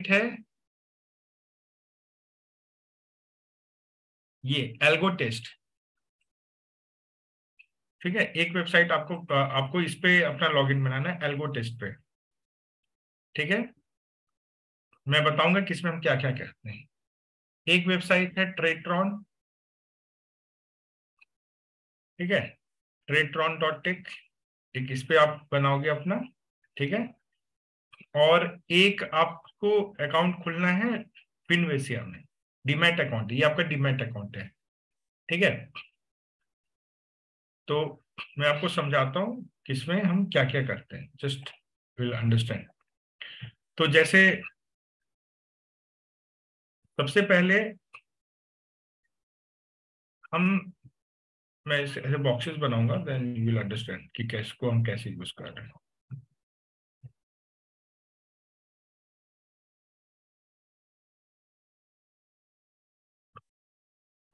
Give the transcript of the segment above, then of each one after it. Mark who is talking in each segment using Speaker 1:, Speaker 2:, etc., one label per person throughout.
Speaker 1: है ये algo test. ठीक है, एक वेबसाइट आपको आपको इस पे अपना लॉगिन बनाना है, एल्गो टेस्ट पे। ठीक है, मैं बताऊंगा किसमें हम क्या क्या करते हैं। एक वेबसाइट है ट्रेट्रॉन। ठीक है, ट्रेट्रॉन.टेक, एक इस पे आप बनाओगे अपना। ठीक है, और एक आपको अकाउंट खुलना है फिनवेसिया में, डीमैट अकाउंट, ये आपका डीमैट अकाउंट है। ठीक है, तो मैं आपको समझाता हूँ किसमें हम क्या क्या करते हैं, जस्ट विल अंडरस्टैंड। तो जैसे सबसे पहले हम, मैं ऐसे बॉक्सेस बनाऊंगा, देन यू विल अंडरस्टैंड कि कैसे को हम कैसे यूज कर रहे हैं।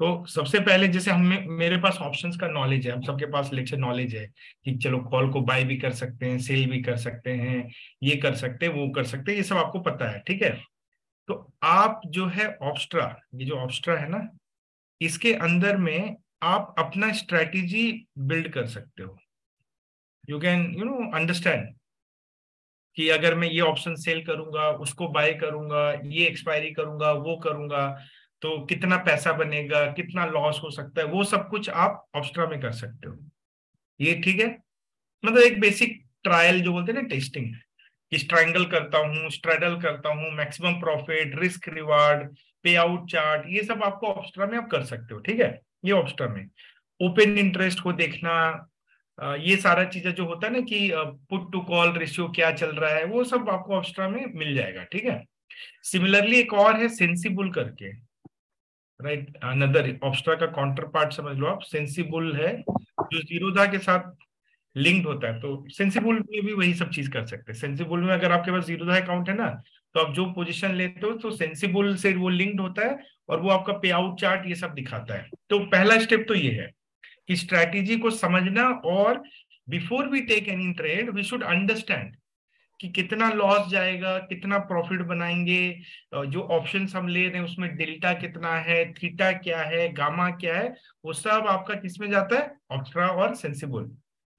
Speaker 1: तो सबसे पहले जैसे हमें, मेरे पास ऑप्शंस का नॉलेज है, हम सबके पास लेक्चर नॉलेज है कि चलो कॉल को बाय भी कर सकते हैं, सेल भी कर सकते हैं, ये कर सकते हैं, वो कर सकते हैं, ये सब आपको पता है। ठीक है, तो आप जो है ऑब्स्ट्रा, ये जो ऑब्स्ट्रा है ना, इसके अंदर में आप अपना स्ट्रेटेजी बिल्ड कर सकते हो। यू कैन अंडरस्टैंड कि अगर मैं ये ऑप्शन सेल करूंगा, उसको बाय करूंगा, ये एक्सपायरी करूंगा, वो करूंगा, तो कितना पैसा बनेगा, कितना लॉस हो सकता है, वो सब कुछ आप ऑब्स्ट्रा में कर सकते हो। ये ठीक है, मतलब एक बेसिक ट्रायल जो बोलते हैं ना, टेस्टिंग, कि ट्रायंगल करता हूँ, स्ट्रेडल करता हूँ, मैक्सिमम प्रॉफिट, रिस्क रिवार्ड, पे आउट चार्ट, ये सब आपको ऑब्स्ट्रा में आप कर सकते हो। ठीक है, ये ऑब्स्ट्रा में ओपन इंटरेस्ट को देखना, ये सारा चीजें जो होता है ना कि पुट टू कॉल रेशियो क्या चल रहा है, वो सब आपको ऑब्स्ट्रा में मिल जाएगा। ठीक है, सिमिलरली एक और है सेंसिबल करके, राइट, अनदर ऑब्स्ट्रा का काउंटर पार्ट समझ लो आप, सेंसिबल है, जो जीरोधा के साथ लिंक्ड होता है। तो सेंसिबल में भी वही सब चीज कर सकते हैं। सेंसिबल में अगर आपके पास जीरोधा अकाउंट है ना, तो आप जो पोजीशन लेते हो तो सेंसिबल से वो लिंक्ड होता है, और वो आपका पे आउट चार्ट ये सब दिखाता है। तो पहला स्टेप तो ये है कि स्ट्रैटेजी को समझना, और before we take any trade we should understand कि कितना लॉस जाएगा, कितना प्रॉफिट बनाएंगे, जो ऑप्शंस हम ले रहे हैं उसमें डेल्टा कितना है, थीटा क्या है, गामा क्या है, वो सब आपका किसमें जाता है, ऑब्स्ट्रा और सेंसिबल।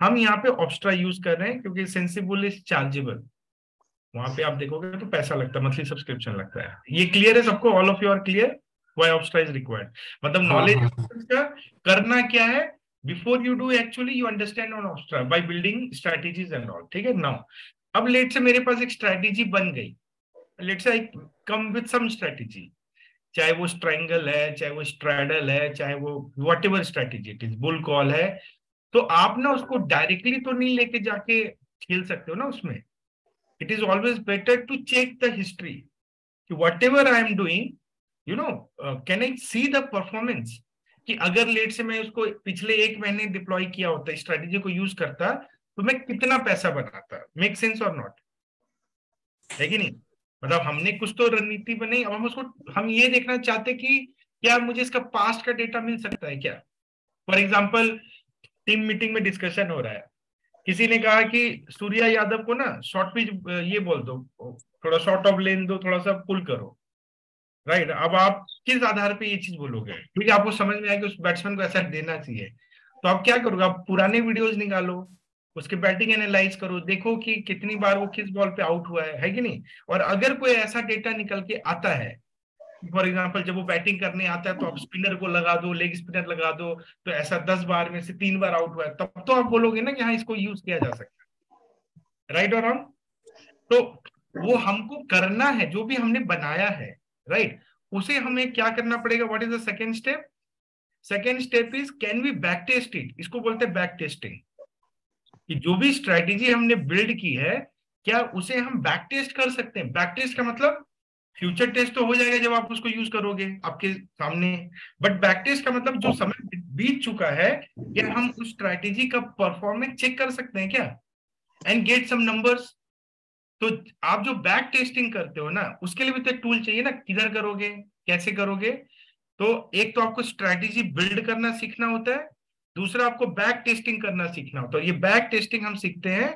Speaker 1: हम यहाँ पे ऑब्स्ट्रा यूज कर रहे हैं क्योंकि सेंसिबल इज चार्जेबल, वहां पे आप देखोगे तो पैसा लगता है, मंथली सब्सक्रिप्शन लगता है। ये क्लियर है सबको, all of you are clear why ऑब्स्ट्रा इज रिक्वायर्ड, मतलब
Speaker 2: हाँ
Speaker 1: नॉलेज
Speaker 2: हाँ हाँ।
Speaker 1: का करना क्या है, before you do actually you understand on ऑब्स्ट्रा by building strategies and all. ठीक है, नाउ अब लेट से मेरे पास एक स्ट्रेटेजी बन गई, late say I come with some strategy, चाहे वो ट्रायंगल है, चाहे वो स्ट्रैडल है, चाहे वो what ever strategy it is, bull call है, तो आप ना उसको डायरेक्टली तो नहीं लेके जाके खेल सकते हो ना उसमें। It is always better to check the history कि whatever I am doing, you know, can I see the performance, कि अगर लेट से मैं उसको पिछले एक महीने डिप्लॉय किया होता, स्ट्रेटेजी को यूज करता, तो मैं कितना पैसा बनाता। मेक सेंस और नॉट, है कि नहीं? मतलब हमने कुछ तो रणनीति बनाई, अब हम उसको, हम ये देखना चाहते कि क्या मुझे इसका पास्ट का डेटा मिल सकता है क्या। फॉर एग्जाम्पल, टीम मीटिंग में डिस्कशन हो रहा है, किसी ने कहा कि सूर्या यादव को ना शॉर्ट पिच ये बोल दो, थोड़ा शॉर्ट ऑफ लेन दो, थोड़ा सा पुल करो, राइट। अब आप किस आधार पे ये चीज बोलोगे, क्योंकि आपको समझ में आया कि उस बैट्समैन को ऐसा देना चाहिए, तो आप क्या करोगे, आप पुराने वीडियोस निकालो, उसके बैटिंग एनालाइज करो, देखो कि कितनी बार वो किस बॉल पे आउट हुआ है कि नहीं। और अगर कोई ऐसा डेटा निकल के आता है, फॉर एग्जाम्पल जब वो बैटिंग करने आता है तो आप स्पिनर को लगा दो, लेग स्पिनर लगा दो, तो ऐसा 10 बार में से 3 बार आउट हुआ है, तब तो आप बोलोगे ना कि हाँ इसको यूज किया जा सकता है, राइट और रॉन्ग। तो वो हमको करना है जो भी हमने बनाया है, राइट, उसे हमें क्या करना पड़ेगा, what is the second step. Second step is can we back test it, इसको बोलते हैं बैक टेस्टिंग, कि जो भी स्ट्रेटेजी हमने बिल्ड की है, क्या उसे हम बैक टेस्ट कर सकते हैं। बैक टेस्ट का मतलब फ्यूचर टेस्ट तो हो जाएगा जब आप उसको यूज करोगे आपके सामने, बट बैक टेस्ट का मतलब जो समय बीत चुका है, क्या हम उस स्ट्रेटेजी का परफॉर्मेंस चेक कर सकते हैं क्या, एंड गेट सम नंबर्स। तो आप जो बैक टेस्टिंग करते हो ना, उसके लिए भी तो एक टूल चाहिए ना, किधर करोगे, कैसे करोगे। तो एक तो आपको स्ट्रेटेजी बिल्ड करना सीखना होता है, दूसरा आपको बैक टेस्टिंग करना सीखना होता है। ये बैक टेस्टिंग हम सीखते हैं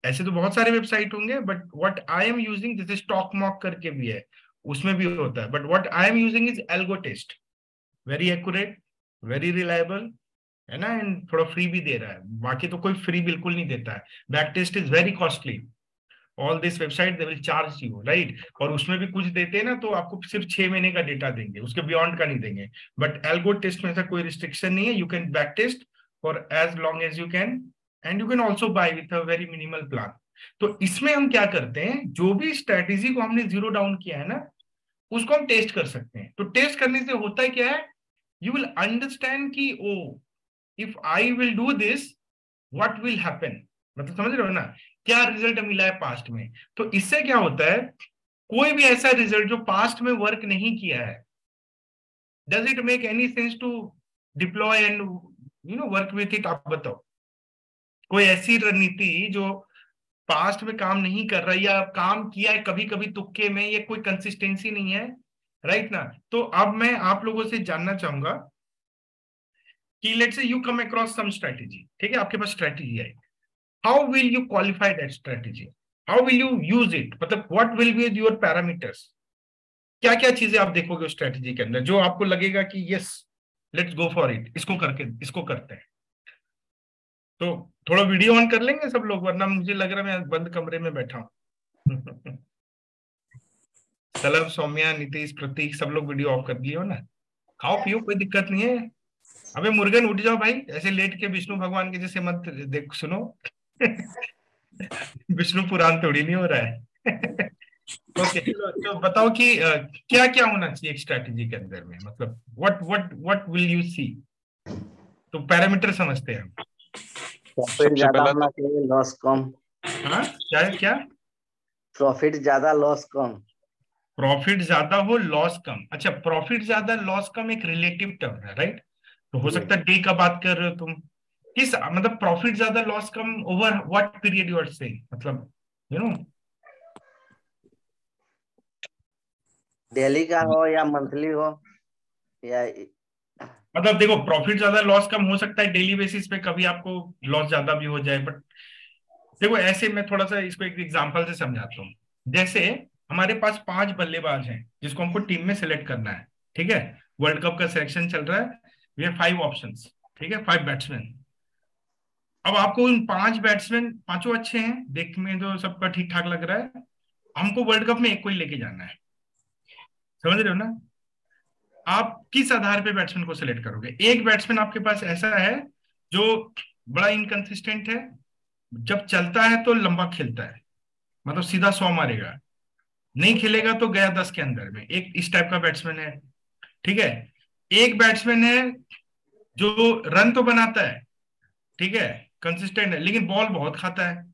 Speaker 1: ऐसे तो बहुत सारे वेबसाइट होंगे, but what I am using, जैसे स्टॉक मॉक करके भी है, उसमें भी होता है, but what I am using is algo test. Very accurate, very reliable, है ना, एंड थोड़ा फ्री भी दे रहा है। बाकी तो कोई फ्री बिल्कुल नहीं देता है। Back test is very costly. All this website they will charge you, right. और उसमें भी कुछ देते हैं ना तो आपको सिर्फ 6 महीने का डेटा देंगे, उसके बियॉन्ड का नहीं देंगे। बट एल्गो टेस्ट में ऐसा कोई रिस्ट्रिक्शन नहीं है, you can back test for as long as you can, and you can also buy with a very minimal plan. तो इसमें हम क्या करते हैं, जो भी स्ट्रेटेजी को हमने जीरो डाउन किया है ना, उसको हम टेस्ट कर सकते हैं। तो टेस्ट करने से होता है क्या है, यू विल अंडरस्टैंड कि oh, if I will do this, what will happen. मतलब समझ रहे हो ना, क्या रिजल्ट मिला है पास्ट में। तो इससे क्या होता है, कोई भी ऐसा रिजल्ट जो पास्ट में वर्क नहीं किया है, does it make any sense to deploy and work with it. आप बताओ, कोई ऐसी रणनीति जो पास्ट में काम नहीं कर रहा, या काम किया है कभी कभी तुक्के में, ये कोई कंसिस्टेंसी नहीं है, राइट ना। तो अब मैं आप लोगों से जानना चाहूंगा कि let's say you come across some strategy, ठीक है, आपके पास स्ट्रेटेजी है, how will you qualify that strategy, how will you use it, मतलब what will be your parameters. क्या क्या चीजें आप देखोगे उस स्ट्रेटेजी के अंदर जो आपको लगेगा कि yes, let's go for it, इसको करके इसको करते हैं। तो थोड़ा वीडियो ऑन कर लेंगे सब लोग, वरना मुझे लग रहा है मैं बंद कमरे में बैठा हूँ। सलभ, सौम्या, नीतीश, प्रतीक, सब लोग वीडियो ऑफ कर दिए हो ना। खाओ पियो, कोई दिक्कत नहीं है। अबे मुर्गन उठ जाओ भाई, ऐसे लेट के विष्णु भगवान के जैसे मत देख सुनो। विष्णु पुराण थोड़ी नहीं हो रहा है। ओके, तो बताओ कि क्या क्या होना चाहिए एक स्ट्रैटेजी के अंदर में, मतलब what what what will you see. तो पैरामीटर समझते हैं हम।
Speaker 2: प्रॉफिट
Speaker 3: सबसे
Speaker 2: ज्यादा
Speaker 3: पहला
Speaker 2: होना
Speaker 3: तो
Speaker 2: चाहिए, लॉस कम।
Speaker 1: हाँ, क्या है क्या।
Speaker 2: प्रॉफिट ज्यादा, लॉस कम।
Speaker 1: प्रॉफिट ज्यादा हो, लॉस कम। अच्छा, प्रॉफिट ज्यादा लॉस कम एक रिलेटिव टर्म है, राइट। तो हो
Speaker 2: जी
Speaker 1: सकता है डे का बात कर रहे हो तुम, किस मतलब प्रॉफिट ज्यादा लॉस कम over what period you are saying, मतलब यू नो।
Speaker 2: डेली का हो या मंथली हो या
Speaker 1: मतलब देखो, प्रॉफिट ज्यादा लॉस कम हो सकता है डेली बेसिस पे, कभी आपको लॉस ज्यादा भी हो जाए, बट देखो ऐसे मैं थोड़ा सा इसको एक एग्जांपल से समझाता हूँ। जैसे हमारे पास 5 बल्लेबाज हैं जिसको हमको टीम में सेलेक्ट करना है, ठीक है। वर्ल्ड कप का सिलेक्शन चल रहा है, वी हैव 5 ऑप्शंस, ठीक है, 5 बैट्समैन। अब आपको उन 5 बैट्समैन, पांचों अच्छे हैं, देखने में तो सबका ठीक ठाक लग रहा है, हमको वर्ल्ड कप में एक को ही लेके जाना है। समझ रहे हो ना। आप किस आधार पे बैट्समैन को सिलेक्ट करोगे। एक बैट्समैन आपके पास ऐसा है जो बड़ा इनकंसिस्टेंट है, जब चलता है तो लंबा खेलता है, मतलब सीधा 100 मारेगा, नहीं खेलेगा तो गया 10 के अंदर में, एक इस टाइप का बैट्समैन है, ठीक है। एक बैट्समैन है जो रन तो बनाता है, ठीक है, कंसिस्टेंट है, लेकिन बॉल बहुत खाता है,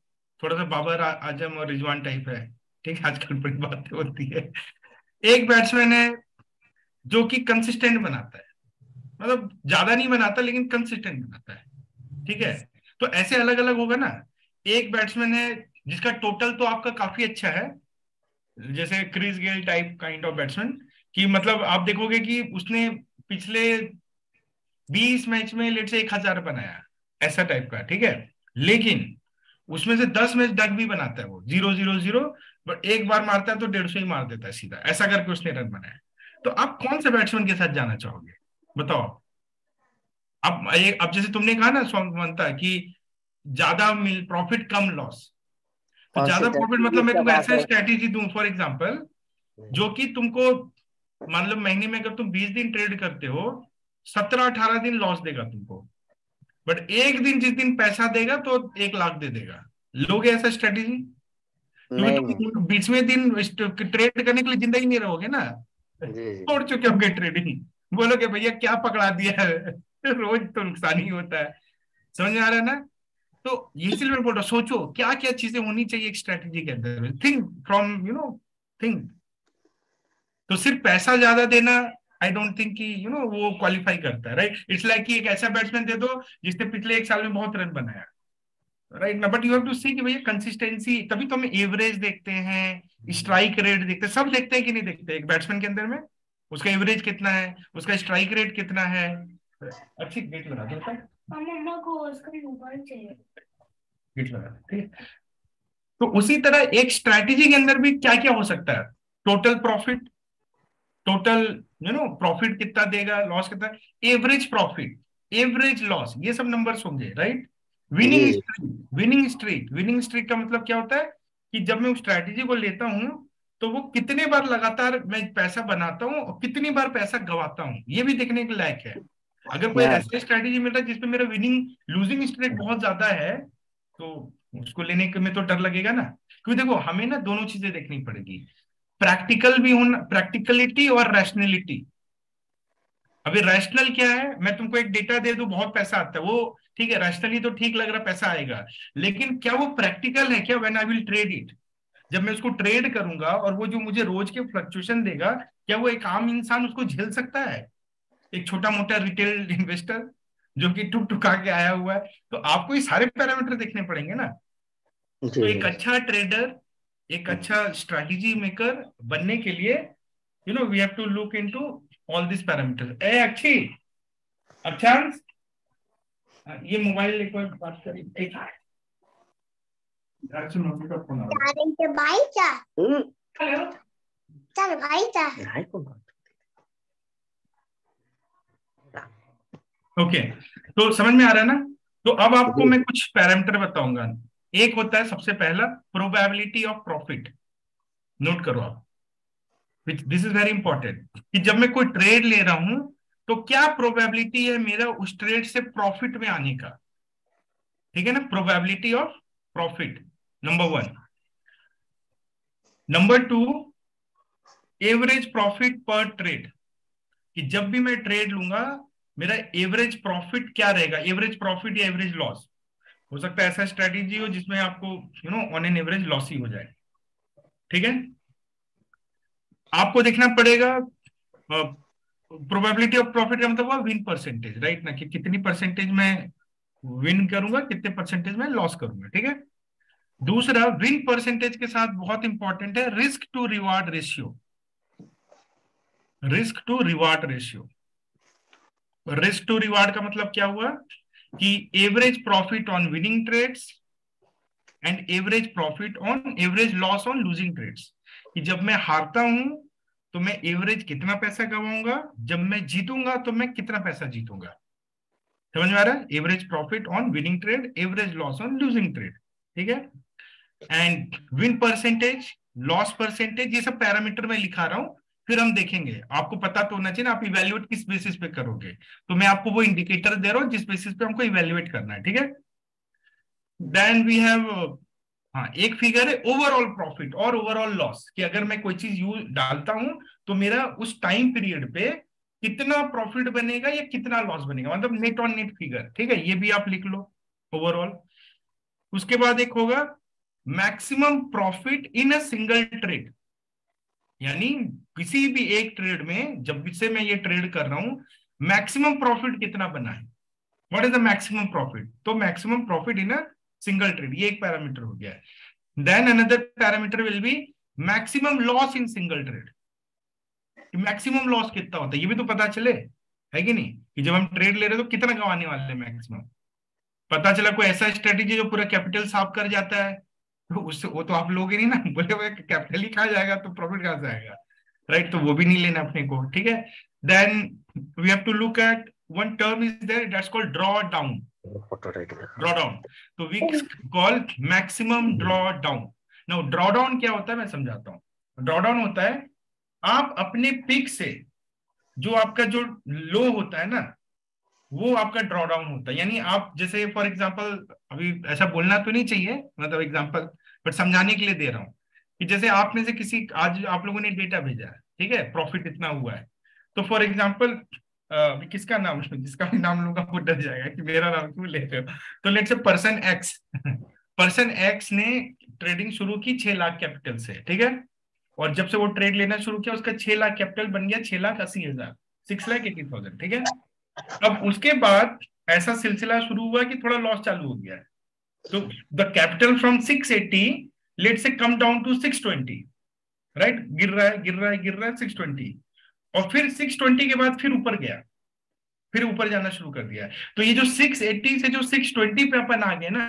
Speaker 1: थोड़ा सा बाबर आजम और रिजवान टाइप है, ठीक है, आजकल बड़ी बातें होती है। एक बैट्समैन है जो कि कंसिस्टेंट बनाता है, मतलब ज्यादा नहीं बनाता लेकिन कंसिस्टेंट बनाता है, ठीक है। तो ऐसे अलग अलग होगा ना। एक बैट्समैन है जिसका टोटल तो आपका काफी अच्छा है, जैसे Chris Gayle type kind of batsman, कि मतलब आप देखोगे कि उसने पिछले 20 मैच में लेट से 1,000 बनाया, ऐसा टाइप का, ठीक है। लेकिन उसमें से 10 मैच डग भी बनाता है वो, 0-0-0, बट एक बार मारता है तो 150 ही मार देता है सीधा, ऐसा करके उसने रन बनाया। तो आप कौन से बैट्समैन के साथ जाना चाहोगे, बताओ। अब जैसे तुमने कहा ना स्वमनता कि ज्यादा मिल प्रॉफिट कम लॉस, तो ज्यादा प्रॉफिट
Speaker 2: कंसिस्टेंसी
Speaker 1: मतलब मैं
Speaker 2: जिसका
Speaker 1: तुमको
Speaker 2: बात
Speaker 1: ऐसा
Speaker 2: है।
Speaker 1: स्ट्रैटेजी दूं फॉर एग्जांपल, जो कि तुमको मान लो महीने में अगर तुम 20 दिन ट्रेड करते हो, 17-18 दिन लॉस देगा तुमको, बट एक दिन जिस दिन पैसा देगा तो 1 लाख दे देगा। लोगे ऐसा स्ट्रेटेजी,
Speaker 2: नहीं
Speaker 1: क्योंकि
Speaker 2: नहीं।
Speaker 1: तुम 20वें दिन ट्रेड करने के लिए जिंदगी नहीं रहोगे ना,
Speaker 2: जी जी।
Speaker 1: छोड़ चुके होगे ट्रेडिंग, बोलोगे भैया क्या पकड़ा दिया है। रोज तो नुकसान ही होता है। समझ में आ रहा है ना। तो ये इसलिए मैं बोल रहा हूँ, सोचो क्या क्या चीजें होनी चाहिए एक स्ट्रेटेजी के अंदर, थिंक फ्रॉम थिंक। तो सिर्फ पैसा ज्यादा देना, आई डोंट थिंक कि वो क्वालिफाई करता है, राइट। इट्स लाइक कि एक ऐसा बैट्समैन दे दो जिसने पिछले 1 साल में बहुत रन बनाया, राइट ना। बट यू हैव टू सी कि भैया कंसिस्टेंसी, तभी तो हम एवरेज देखते हैं, स्ट्राइक रेट देखते हैं, सब देखते हैं कि नहीं देखते एक बैट्समैन के अंदर में, उसका एवरेज कितना है, उसका स्ट्राइक रेट कितना है। अच्छी गेट लगा दो, मम्मा को उसका मोबाइल चाहिए, गेट लगा, ठीक है। तो उसी तरह एक स्ट्रैटेजी के अंदर भी क्या क्या हो सकता है, टोटल प्रॉफिट, टोटल प्रॉफिट कितना देगा, लॉस कितना, एवरेज प्रॉफिट, एवरेज लॉस, ये सब नंबर्स होंगे, राइट।
Speaker 2: जी
Speaker 1: विनिंग
Speaker 2: जी
Speaker 1: streak, winning streak, winning streak का मतलब क्या होता है कि जब मैं उस स्ट्रैटेजी को लेता हूं तो वो कितने बार लगातार मैं पैसा बनाता हूँ और कितनी बार पैसा गवाता हूँ, ये भी देखने के लायक है। अगर कोई
Speaker 2: हाँ
Speaker 1: ऐसा स्ट्रैटेजी मिल रहा है जिसमें मेरा विनिंग लूजिंग स्ट्रीक बहुत ज्यादा है, तो उसको लेने में तो डर लगेगा ना। क्योंकि देखो हमें ना दोनों चीजें देखनी पड़ेगी, प्रैक्टिकल भी होना, प्रैक्टिकलिटी और रैशनैलिटी। अभी रैशनल क्या है, मैं तुमको एक डेटा दे दूं बहुत पैसा आता है, वो ठीक है, रैशनली तो ठीक लग रहा पैसा आएगा, लेकिन क्या वो प्रैक्टिकल है क्या, when I will trade it, जब मैं उसको ट्रेड करूंगा और वो जो मुझे रोज के फ्लक्चुएशन देगा, क्या वो एक आम इंसान उसको झेल सकता है, एक छोटा मोटा रिटेल इन्वेस्टर जो कि टुक टुका के आया हुआ है। तो आपको ये सारे पैरामीटर देखने पड़ेंगे ना।
Speaker 2: जी
Speaker 1: तो
Speaker 2: जी
Speaker 1: एक अच्छा ट्रेडर, एक अच्छा स्ट्रैटेजी मेकर बनने के लिए we have to look into all this parameters. ए अच्छी, अक्षांश, ये मोबाइल एक बार बात करिए, एक मम्मी का फोन आ रहा है।
Speaker 3: भाई क्या,
Speaker 1: हेलो,
Speaker 3: चल भाई क्या,
Speaker 2: हाय कौन
Speaker 1: ओके, तो समझ में आ रहा है ना। तो अब आपको
Speaker 2: जी
Speaker 1: मैं कुछ पैरामीटर बताऊंगा। एक होता है सबसे पहला प्रोबेबिलिटी ऑफ प्रॉफिट, नोट करो आप, दिस इज वेरी इंपॉर्टेंट, कि जब मैं कोई ट्रेड ले रहा हूं तो क्या प्रोबेबिलिटी है मेरा उस ट्रेड से प्रॉफिट में आने का, ठीक है ना, probability of profit, number one. Number two, average profit पर ट्रेड, कि जब भी मैं ट्रेड लूंगा मेरा एवरेज प्रॉफिट क्या रहेगा, एवरेज प्रॉफिट या एवरेज लॉस। हो सकता है ऐसा स्ट्रेटेजी हो जिसमें आपको ऑन एन एवरेज लॉस ही हो जाए, ठीक है। आपको देखना पड़ेगा प्रोबेबिलिटी ऑफ प्रॉफिट का मतलब हुआ विन परसेंटेज, राइट ना, कि कितनी परसेंटेज में विन करूंगा, कितने परसेंटेज में लॉस करूंगा, ठीक है। दूसरा, विन परसेंटेज के साथ बहुत इंपॉर्टेंट है risk to reward ratio, risk to reward ratio. Risk to reward का मतलब क्या हुआ कि average profit on winning trades and average profit on, average loss on losing trades, कि जब मैं हारता हूं तो मैं एवरेज कितना पैसा कमाऊंगा, जब मैं जीतूंगा तो मैं कितना पैसा जीतूंगा। समझ में आ रहा है, average profit on winning trade, average loss on losing trade, ठीक है। And win percentage, loss percentage, ये सब पैरामीटर में लिखा रहा हूं, फिर हम देखेंगे। आपको पता तो होना चाहिए ना आप इवेल्युएट किस बेसिस पे करोगे, तो मैं आपको वो इंडिकेटर दे रहा हूं जिस बेसिस पे हमको इवेल्युएट करना है, ठीक है। देन वी हैव, हाँ, एक फिगर है ओवरऑल प्रॉफिट और ओवरऑल लॉस, कि अगर मैं कोई चीज यूज डालता हूं तो मेरा उस टाइम पीरियड पे कितना प्रॉफिट बनेगा या कितना लॉस बनेगा, मतलब नेट ऑन नेट फिगर, ठीक है, ये भी आप लिख लो ओवरऑल। उसके बाद एक होगा maximum profit in a single trade, यानी किसी भी एक ट्रेड में जब से मैं ये ट्रेड कर रहा हूं मैक्सिमम प्रॉफिट कितना बना है, what is the maximum profit, तो maximum profit in a single trade, ये एक पैरामीटर हो गया है। Then another parameter will be maximum loss in single trade, maximum loss कितना होता है ये भी तो पता चले, है कि नहीं, कि जब हम ट्रेड ले रहे हैं तो कितना कमाने वाले हैं मैक्सिमम। पता चला कोई ऐसा स्ट्रेटेजी जो पूरा कैपिटल साफ कर जाता है, तो उससे वो तो आप लोग ही नहीं ना, बोले हुए कैपिटल ही कहा जाएगा तो प्रॉफिट कहां से आएगा, राइट, तो वो भी नहीं लेना अपने को, ठीक है। Then we have to look at one term is there that's called drawdown,
Speaker 2: फोटो राइट
Speaker 1: ड्रॉ डाउन, तो we call maximum drawdown. Now drawdown क्या होता है मैं समझाता हूँ। ड्रॉ डाउन होता है आप अपने पिक से, जो आपका जो लो होता है ना वो आपका ड्रॉ डाउन होता है, यानी आप जैसे फॉर एग्जांपल, अभी ऐसा बोलना तो नहीं चाहिए, मतलब एग्जांपल बट समझाने के लिए दे रहा हूँ, कि जैसे आप में से किसी, आज आप लोगों ने डेटा भेजा है, ठीक है, प्रॉफिट इतना हुआ है, तो फॉर एग्जांपल किसका नाम, जिसका भी नाम लूंगा वो डर जाएगा कि मेरा नाम क्यों ले रहे हो, तो let's say person x, person x ने ट्रेडिंग शुरू की 6 लाख कैपिटल से, ठीक है, और जब से वो ट्रेड लेना शुरू किया उसका 6 लाख कैपिटल बन गया 6,80,000, 6,80,000, ठीक है। अब उसके बाद ऐसा सिलसिला शुरू हुआ कि थोड़ा लॉस चालू हो गया, तो द कैपिटल फ्रॉम 680 लेट से कम डाउन टू 620, राइट, गिर रहा है गिर रहा है गिर रहा है 620, और फिर 620 के बाद फिर ऊपर गया, फिर ऊपर जाना शुरू कर दिया। तो ये जो 680 से जो 620 पे अपन आ गए ना,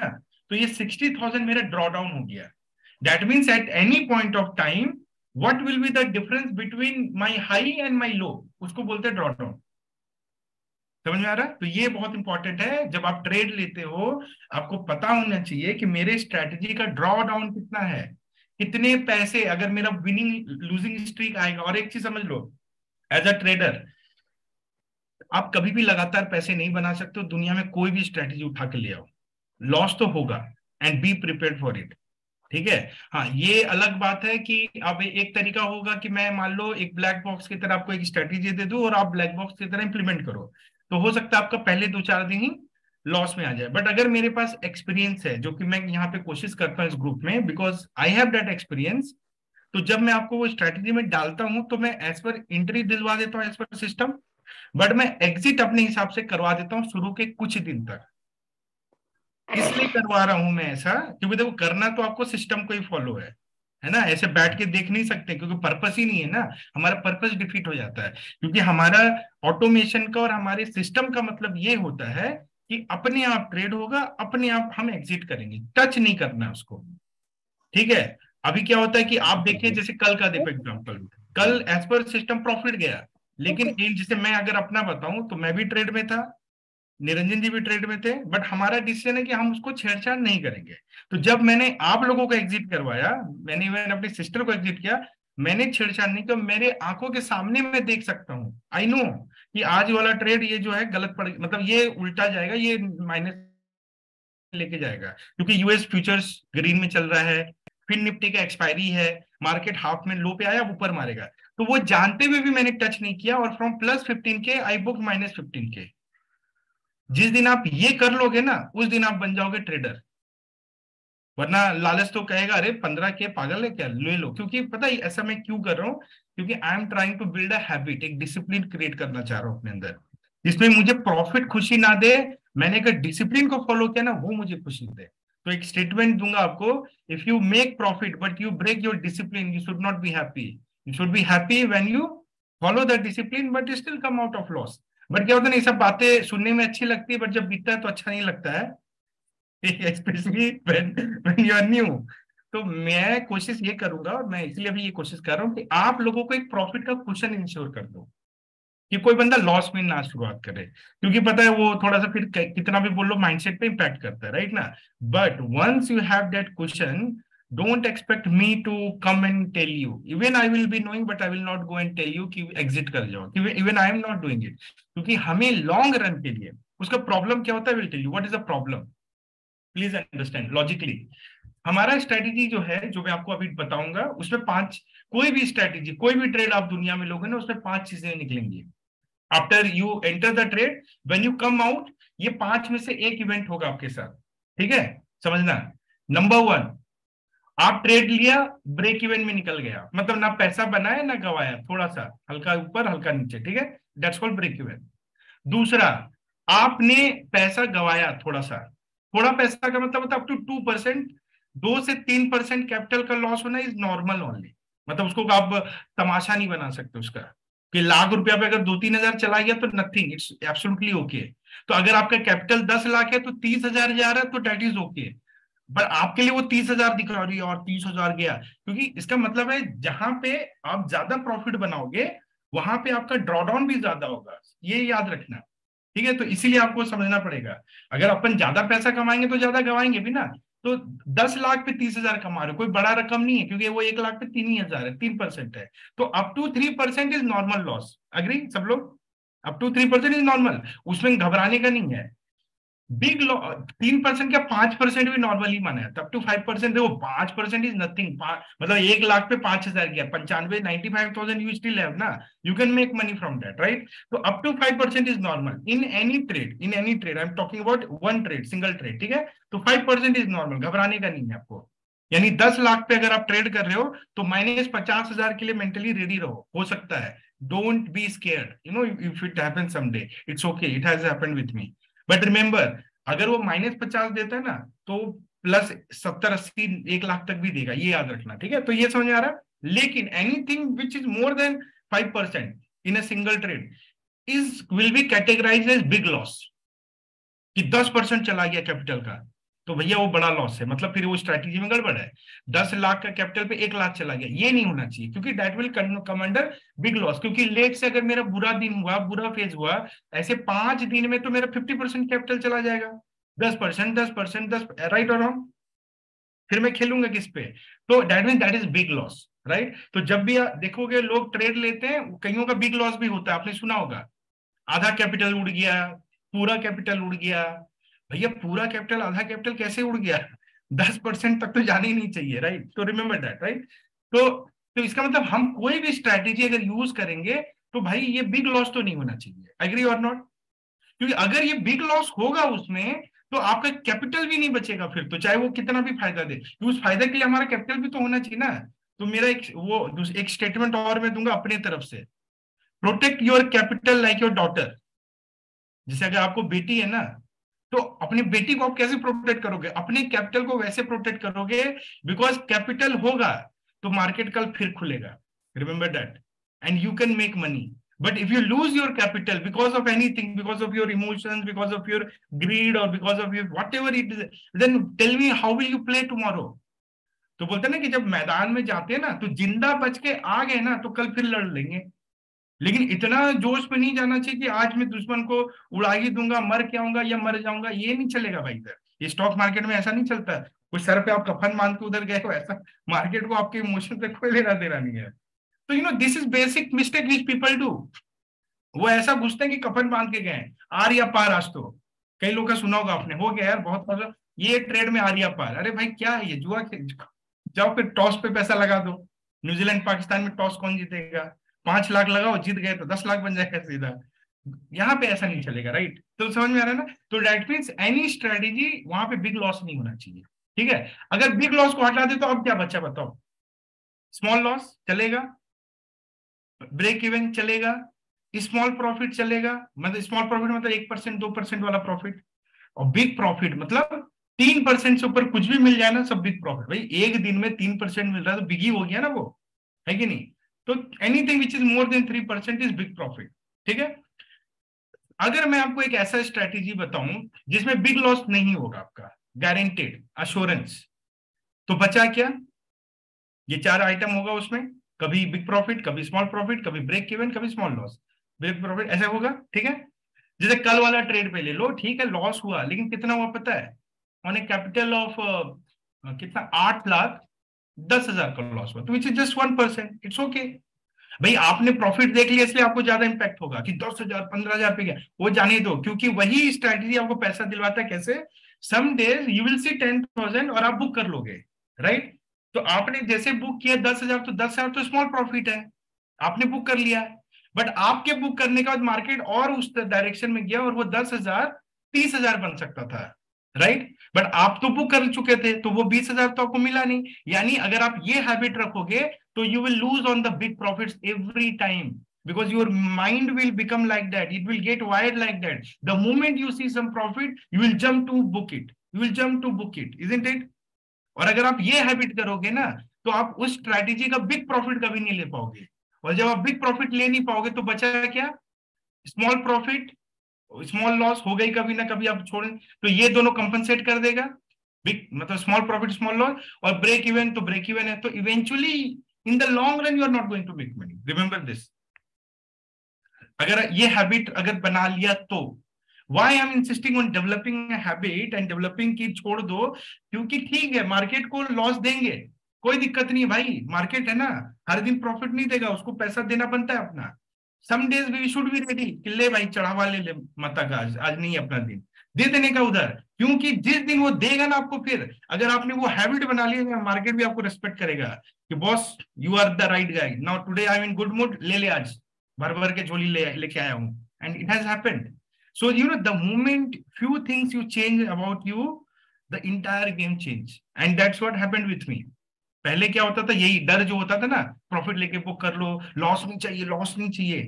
Speaker 1: तो ये 60,000 मेरा ड्रॉ डाउन हो गया। That means at any point of time what will be the difference between my high and my low, उसको बोलते हैं ड्रॉ डाउन। समझ में आ रहा है? तो ये बहुत इंपॉर्टेंट है, जब आप ट्रेड लेते हो आपको पता होना चाहिए कि मेरे स्ट्रेटजी का ड्रॉ डाउन कितना है, कितने पैसे, अगर मेरा विनिंग लूजिंग स्ट्रीक आएगा। और एक चीज समझ लो, एज अ ट्रेडर आप कभी भी लगातार पैसे नहीं बना सकते हो, दुनिया में कोई भी स्ट्रेटजी उठा के ले आओ, लॉस तो होगा, and be prepared for it. ठीक है। हाँ, ये अलग बात है कि अब एक तरीका होगा कि मैं मान लो एक ब्लैक बॉक्स की तरह आपको एक स्ट्रेटेजी दे दूं और आप ब्लैक बॉक्स की तरह इंप्लीमेंट करो, तो हो सकता है आपका पहले 2-4 दिन ही लॉस में आ जाए। बट अगर मेरे पास एक्सपीरियंस है, जो कि मैं यहाँ पे कोशिश करता हूँ इस ग्रुप में, because I have that experience, तो जब मैं आपको वो स्ट्रेटेजी में डालता हूँ तो मैं एज पर एंट्री दिलवा देता हूँ एज पर सिस्टम, बट मैं एग्जिट अपने हिसाब से करवा देता हूँ शुरू के कुछ दिन तक। इसलिए करवा रहा हूं मैं ऐसा, क्योंकि देखो करना तो आपको सिस्टम को ही फॉलो है ना, ऐसे बैठ के देख नहीं सकते, क्योंकि पर्पस ही नहीं है ना, हमारा पर्पस डिफीट हो जाता है। क्योंकि हमारा ऑटोमेशन का और हमारे सिस्टम का मतलब ये होता है कि अपने आप ट्रेड होगा, अपने आप हम एग्जिट करेंगे, टच नहीं करना उसको। ठीक है। अभी क्या होता है कि आप देखिए, जैसे कल का देखो एग्जाम्पल, कल एज पर सिस्टम प्रॉफिट गया, लेकिन जैसे मैं अगर अपना बताऊं तो मैं भी ट्रेड में था, निरंजन जी भी ट्रेड में थे, बट हमारा डिसीजन है कि हम उसको छेड़छाड़ नहीं करेंगे। तो जब मैंने आप लोगों को एग्जिट करवाया, मैंने अपने सिस्टर को एग्जिट किया, मैंने छेड़छाड़ नहीं किया, मेरे आंखों के सामने मैं देख सकता हूँ, आई नो कि आज वाला ट्रेड ये जो है गलत पड़, मतलब ये उल्टा जाएगा, ये माइनस लेके जाएगा, क्योंकि यूएस फ्यूचर्स ग्रीन में चल रहा है, फिर निफ्टी का एक्सपायरी है, मार्केट हाफ में लो पे आया, ऊपर मारेगा। तो वो जानते हुए भी मैंने टच नहीं किया, और from +15K I book -15K। जिस दिन आप ये कर लोगे ना, उस दिन आप बन जाओगे ट्रेडर। वरना लालच तो कहेगा अरे 15K पागल है क्या, ले लो। क्योंकि पता है ऐसा मैं क्यों कर रहा हूँ, क्योंकि I am trying to build a habit, एक डिसिप्लिन क्रिएट करना चाह रहा हूँ अपने अंदर, जिसमें मुझे प्रॉफिट खुशी ना दे, मैंने अगर डिसिप्लिन को फॉलो किया ना, वो मुझे खुशी दे। तो एक स्टेटमेंट दूंगा आपको, if you make profit but you break your discipline, you should not be happy. You should be happy when you follow the discipline but still come out of loss. But क्या होता है ना, ये सब बातें सुनने में अच्छी लगती है, बट जब बीतता है तो अच्छा नहीं लगता है, specially when you are new. तो मैं कोशिश ये करूंगा, और मैं इसलिए भी ये कोशिश कर रहा हूँ कि आप लोगों को एक प्रॉफिट का कुशन इंश्योर कर दो, कि कोई बंदा लॉस में ना शुरुआत करे, क्योंकि पता है वो थोड़ा सा फिर कितना भी बोल लो माइंडसेट पे इंपैक्ट करता है, राइट ना। But once you have that question, don't expect me to come and tell you, even I will be knowing but I will not go and tell you कि एग्जिट कर जाओ, even I am not doing it. क्योंकि हमें long run के लिए उसका problem क्या होता है, will tell you what is the problem, please understand logically. हमारा स्ट्रेटेजी जो है, जो मैं आपको अभी बताऊंगा, उसमें 5, कोई भी स्ट्रेटेजी, कोई भी ट्रेड आप दुनिया में लोगे ना, उसमें 5 चीजें निकलेंगी। After you enter the trade, when you come out, ये 5 में से एक इवेंट होगा आपके साथ। ठीक है, समझना। नंबर 1, आप ट्रेड लिया, ब्रेक इवन में निकल गया, मतलब ना पैसा बनाया ना गवाया, थोड़ा सा हल्का ऊपर हल्का नीचे, ठीक है, दैट्स कॉल्ड ब्रेक इवन। दूसरा, आपने पैसा गवाया थोड़ा सा, थोड़ा पैसा का मतलब होता है अप टू 2%, 2 से 3% कैपिटल का लॉस होना इज नॉर्मल ओनली, मतलब उसको आप तमाशा नहीं बना सकते उसका, कि लाख रुपया पे अगर 2-3 हजार चला गया तो नथिंग, इट्स एब्सोल्युटली ओके। तो अगर आपका कैपिटल 10 लाख है तो 30 हजार जा रहा है तो दैट इज ओके। पर आपके लिए वो 30 हजार दिख रहा है और 30 हजार गया, क्योंकि इसका मतलब है जहां पे आप ज्यादा प्रॉफिट बनाओगे वहां पे आपका ड्रॉडाउन भी ज्यादा होगा, ये याद रखना। ठीक है, तो इसीलिए आपको समझना पड़ेगा, अगर अपन ज्यादा पैसा कमाएंगे तो ज्यादा गवाएंगे भी ना। तो 10 लाख पे 30 हजार कमा रहे हो, कोई बड़ा रकम नहीं है, क्योंकि वो 1 लाख पे 3 ही हजार है, 3% है। तो up to 3% is normal loss, agree सब लोग? अप टू 3% इज नॉर्मल, उसमें घबराने का नहीं है। बिग 3% क्या 5% भी नॉर्मली माना है, तब टू 5%, देखो 5% इज नथिंग, मतलब 1 लाख पे 5 हजार गया, 95,95,000 यू स्टिल हैव ना, you can make money from that, right. तो up to 5% is normal in any trade, I am talking about one trade, single trade, ठीक है। तो 5% इज नॉर्मल, घबराने का नहीं है आपको। यानी 10 लाख पे अगर आप ट्रेड कर रहे हो तो -50,000 के लिए मेंटली रेडी रहो, हो सकता है, don't be scared, you know, if it happen someday, it's okay, it has happened with me. But remember, अगर वो -50 देता है ना, तो +70-80 1 लाख तक भी देगा, ये याद रखना, ठीक है। तो ये समझ में आ रहा है। लेकिन anything which is more than 5% in a single trade is will be categorise as big loss, कि 10% चला गया कैपिटल का, तो भैया वो बड़ा लॉस है, मतलब फिर वो स्ट्रैटेजी में गड़बड़ है। 10 लाख का कैपिटल पे 1 लाख चला गया, ये नहीं होना चाहिए, क्योंकि that will come under big loss. क्योंकि लेट से अगर मेरा बुरा दिन हुआ, बुरा फेज हुआ, ऐसे 5 दिन में तो मेरा 50% कैपिटल चला जाएगा। 10%, 10%, 10, राइट और रॉन्ग? फिर मैं खेलूंगा किस पे? तो that mean that is big loss, right? तो जब भी आप देखोगे लोग ट्रेड लेते हैं, कईयों का बिग लॉस भी होता है, आपने सुना होगा, आधा कैपिटल उड़ गया, पूरा कैपिटल उड़ गया। भैया पूरा कैपिटल, आधा कैपिटल कैसे उड़ गया? 10% तक तो जाने ही नहीं चाहिए, राइट? तो रिमेंबर दैट, राइट? तो इसका मतलब हम कोई भी स्ट्रैटेजी अगर यूज करेंगे तो भाई ये बिग लॉस तो नहीं होना चाहिए, एग्री और नॉट? क्योंकि अगर ये बिग लॉस होगा उसमें, तो आपका कैपिटल भी नहीं बचेगा फिर, तो चाहे वो कितना भी फायदा दे, तो उस फायदे के लिए हमारा कैपिटल भी तो होना चाहिए ना। तो मेरा एक स्टेटमेंट और मैं दूंगा अपने तरफ से, protect your capital like your daughter. जैसे अगर आपको बेटी है ना, तो अपनी बेटी को आप कैसे प्रोटेक्ट करोगे? अपने कैपिटल को वैसे प्रोटेक्ट करोगे, बिकॉज कैपिटल होगा तो मार्केट कल फिर खुलेगा, remember that, and you can make money. But if you lose your capital because of anything, because of your emotions, because of your greed, or because of your whatever it is, then tell me how will you play tomorrow? तो बोलते हैं ना कि जब मैदान में जाते हैं ना, तो जिंदा बच के आ गए ना तो कल फिर लड़ लेंगे। लेकिन इतना जोश में नहीं जाना चाहिए कि आज मैं दुश्मन को उड़ा ही दूंगा, मर के आऊंगा या मर जाऊंगा, ये नहीं चलेगा भाई। इधर ये स्टॉक मार्केट में ऐसा नहीं चलता है, कुछ सर पे आप कफन मान के उधर गए हो, ऐसा मार्केट को आपके इमोशन से कोई लेना देना नहीं है। तो this is basic mistake which people do. वो ऐसा घुसते हैं कि कफन बांध के गए, आर या पार। आज तो कई लोग का सुना होगा आपने, हो गया यार बहुत मजा, ये ट्रेड में आर या पार। अरे भाई क्या है ये, जुआ? जाओ फिर टॉस पे पैसा लगा दो। न्यूजीलैंड पाकिस्तान में टॉस कौन जीतेगा? 5 लाख लगाओ, जीत गए तो 10 लाख बन जाएगा सीधा। यहाँ पे ऐसा नहीं चलेगा, राइट? तो समझ में आ रहा है ना? तो दैट मीन्स एनी स्ट्रेटेजी, वहां पे बिग लॉस नहीं होना चाहिए, ठीक है? अगर बिग लॉस को हटा दे तो अब क्या बचा बताओ? स्मॉल लॉस चलेगा, ब्रेक इवन चलेगा, स्मॉल प्रॉफिट चलेगा। मतलब स्मॉल प्रॉफिट मतलब 1%, 2% वाला प्रॉफिट। और बिग प्रॉफिट मतलब 3% से ऊपर कुछ भी मिल जाए ना, सब बिग प्रॉफिट। भाई एक दिन में 3% मिल रहा है तो बिग ही हो गया ना वो, है कि नहीं? तो anything which is more then 3% is big profit, ठीक है? अगर मैं आपको एक ऐसा स्ट्रेटेजी बताऊं जिसमें बिग लॉस नहीं होगा आपका, गारंटेड अश्योरेंस, तो बचा क्या? ये 4 आइटम होगा उसमें, कभी बिग प्रॉफिट, कभी स्मॉल प्रॉफिट, कभी ब्रेक इवन, कभी स्मॉल लॉस, ब्रेक प्रॉफिट, ऐसा होगा, ठीक है? जैसे कल वाला ट्रेड पे ले लो, ठीक है, लॉस हुआ, लेकिन कितना हुआ पता है? ऑन ए कैपिटल ऑफ कितना, 8,10,000 का लॉस हुआ, तो which is just 1%, it's okay. भाई आपने प्रॉफिट देख लिया इसलिए आपको ज्यादा इंपैक्ट होगा कि 10,000 15,000 पे गया, वो जाने दो, क्योंकि वही स्ट्रैटेजी आपको पैसा दिलवाता है। कैसे? Some days you will see 10,000 और आप बुक कर लोगे, राइट? तो आपने जैसे बुक किया 10,000, तो 10,000 तो स्मॉल प्रॉफिट है, आपने बुक कर लिया। बट आपके बुक करने के बाद मार्केट और उस डायरेक्शन में गया और वो 10,000 30,000 बन सकता था, राइट? बट आप तो बुक कर चुके थे, तो वो 20,000 तो आपको मिला नहीं। यानी अगर आप ये हैबिट रखोगे तो you will lose on the big profits every time, because your mind will become like that, it will get wired like that. The moment you see some profit, you will jump to book it, you will jump to book it, isn't it? और अगर आप ये habit करोगे ना, तो आप उस strategy का बिग प्रॉफिट कभी नहीं ले पाओगे। और जब आप बिग प्रॉफिट ले नहीं पाओगे तो बचा क्या? स्मॉल प्रॉफिट, स्मॉल लॉस हो गई कभी ना कभी, आप छोड़ें तो ये दोनों कंपनसेट कर देगा। बिग मतलब स्मॉल प्रॉफिट, स्मॉल लॉस, और ब्रेक इवन तो ब्रेक इवन है, तो eventually in the long run you are not going to make money, remember this. अगर ये हैबिट अगर बना लिया तो, why I am insisting on developing habit and developing की छोड़ दो, क्योंकि ठीक है मार्केट को लॉस देंगे, कोई दिक्कत नहीं भाई, मार्केट है ना, हर दिन प्रॉफिट नहीं देगा, उसको पैसा देना बनता है अपना। Some days we should be ready कि ले भाई चढ़ावा ले माता का, आज नहीं अपना दिन दे देने का उधर, क्योंकि जिस दिन वो देगा ना आपको, फिर अगर आपने वो हैबिट बना लिया, मार्केट भी आपको रिस्पेक्ट करेगा कि boss you are the right guy, now today I am in good mood, ले आज भर भर के झोली लेके आया हूं, and it has happened. So the moment few things you change about you, the entire game change, and that's what happened with me. पहले क्या होता था, यही डर जो होता था ना, प्रॉफिट लेके बुक कर लो, लॉस नहीं चाहिए, लॉस नहीं चाहिए।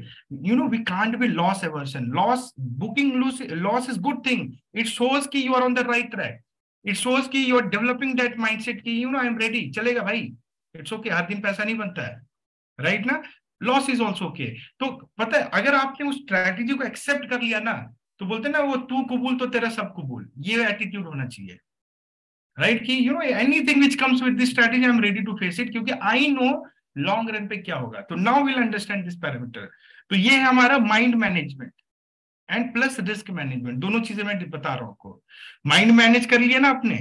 Speaker 1: We can't be loss aversion, loss booking loss is good thing, it shows कि you are on the right track, it shows कि you are developing that mindset कि आई एम रेडी, चलेगा भाई, it's okay, हर दिन पैसा नहीं बनता है, राइट ना? Loss is also okay. तो पता है अगर आपने उस स्ट्रैटेजी को एक्सेप्ट कर लिया ना, तो बोलते ना वो तू कबूल तो तेरा सब कबूल, ये एटीट्यूड होना चाहिए। राइट, कि you know anything which comes with this strategy I am ready to face it, क्योंकि आई नो लॉन्ग रन पे क्या होगा। तो now will understand this parameter. तो ये है हमारा mind management and plus risk management, दोनों चीजें मैं बता रहा हूं आपको। माइंड मैनेज कर लिया ना आपने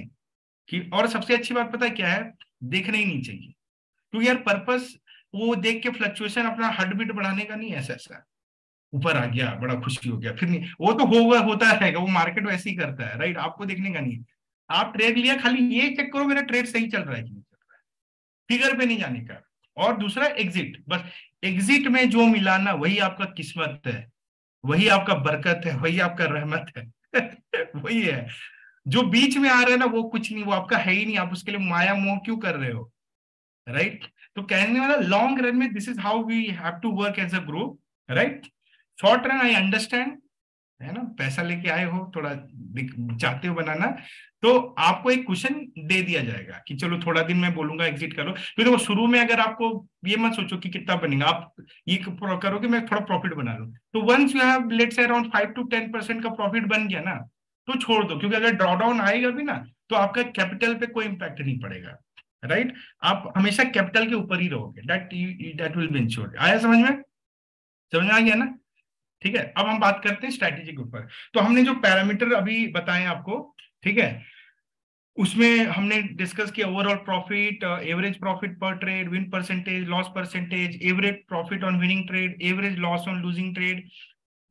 Speaker 1: कि, और सबसे अच्छी बात पता है क्या है, देखना ही नहीं चाहिए, क्योंकि यार पर्पस वो देख के फ्लक्चुएशन अपना हार्ट बीट बढ़ाने का नहीं है। ऐसा ऊपर आ गया बड़ा खुशी हो गया, फिर नहीं, वो तो होगा, होता रहेगा, वो मार्केट वैसे ही करता है, राइट, आपको देखने का नहीं है। आप ट्रेड लिया, खाली ये चेक करो मेरा ट्रेड सही चल रहा है कि नहीं चल रहा है, फिगर पे नहीं जाने का। और दूसरा एग्जिट, बस एग्जिट में जो मिला ना वही आपका किस्मत है, वही आपका बरकत है, वही आपका रहमत है वही है। जो बीच में आ रहा है ना वो कुछ नहीं, वो आपका है ही नहीं, आप उसके लिए माया मोह क्यों कर रहे हो, राइट। तो कहने वाला लॉन्ग रन में this is how we have to work as a group, right. Short run I understand, है ना, पैसा लेके आए हो, थोड़ा चाहते हो बनाना, तो आपको एक क्वेश्चन दे दिया जाएगा कि चलो थोड़ा दिन मैं बोलूंगा एग्जिट करो। फिर वो शुरू में अगर आपको ये मत सोचो कि कितना बनेगा, आप ये करो कि मैं थोड़ा प्रॉफिट बना लूं। तो once you have let's say around 5 to 10% का प्रॉफिट बन गया ना, तो छोड़ दो, क्योंकि अगर ड्रॉडाउन आएगा भी ना तो आपका कैपिटल पे कोई इंपैक्ट नहीं पड़ेगा, राइट। आप हमेशा कैपिटल के ऊपर ही रहोगे, दैट विल बी इंश्योर्ड। आया समझ में, समझ में आ गया ना? ठीक है, अब हम बात करते हैं स्ट्रैटेजी के ऊपर। तो हमने जो पैरामीटर अभी बताए आपको, ठीक है, उसमें हमने डिस्कस किया ओवरऑल प्रॉफिट, एवरेज प्रॉफिट पर trade, win percentage, loss percentage, average profit on winning trade, average loss on losing trade,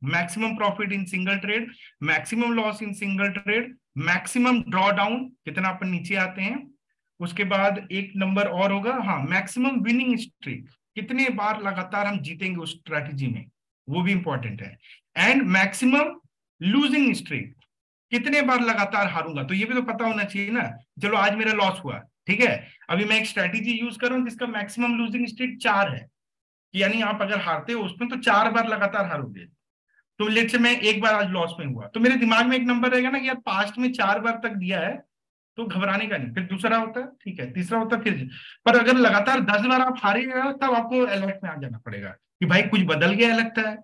Speaker 1: maximum profit in single trade, maximum loss in single trade, maximum draw down, कितना अपन नीचे आते हैं। उसके बाद एक number और होगा, हाँ, मैक्सिमम विनिंग स्ट्रीक, कितने बार लगातार हम जीतेंगे उस स्ट्रैटेजी में, वो भी इंपॉर्टेंट है। एंड मैक्सिमम लूजिंग स्ट्रीक, कितने बार लगातार हारूंगा, तो ये भी तो पता होना चाहिए ना। चलो आज मेरा लॉस हुआ, ठीक है, अभी मैं एक स्ट्रैटेजी यूज कर रहा हूं जिसका मैक्सिमम लूजिंग स्ट्रीक 4 है, यानी आप अगर हारते हो उसमें तो 4 बार लगातार हारोगे। तो लेट से मैं एक बार आज लॉस में हुआ, तो मेरे दिमाग में एक नंबर रहेगा ना कि यार पास्ट में 4 बार तक दिया है, तो घबराने का नहीं। फिर दूसरा होता है, ठीक है, तीसरा होता है, फिर। पर अगर लगातार 10 बार आप हारे हो तब आपको अलर्ट में आ जाना पड़ेगा कि भाई कुछ बदल गया लगता है।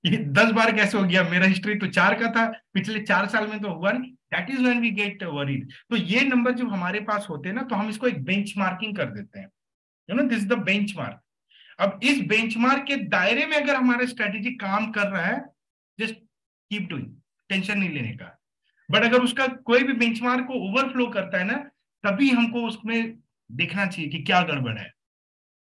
Speaker 1: ये 10 बार कैसे हो गया, मेरा हिस्ट्री तो 4 का था, पिछले 4 साल में तो हुआ नहीं। That is when we get worried. तो ये नंबर जब हमारे पास होते हैं ना, तो हम इसको एक बेंचमार्किंग कर देते हैं, you know, this is the benchmark. अब इस बेंचमार्क के दायरे में अगर हमारा स्ट्रेटेजी काम कर रहा है, जस्ट कीप डूइंग, टेंशन नहीं लेने का। बट अगर उसका कोई भी बेंचमार्क को ओवरफ्लो करता है ना, तभी हमको उसमें देखना चाहिए कि क्या गड़बड़ है।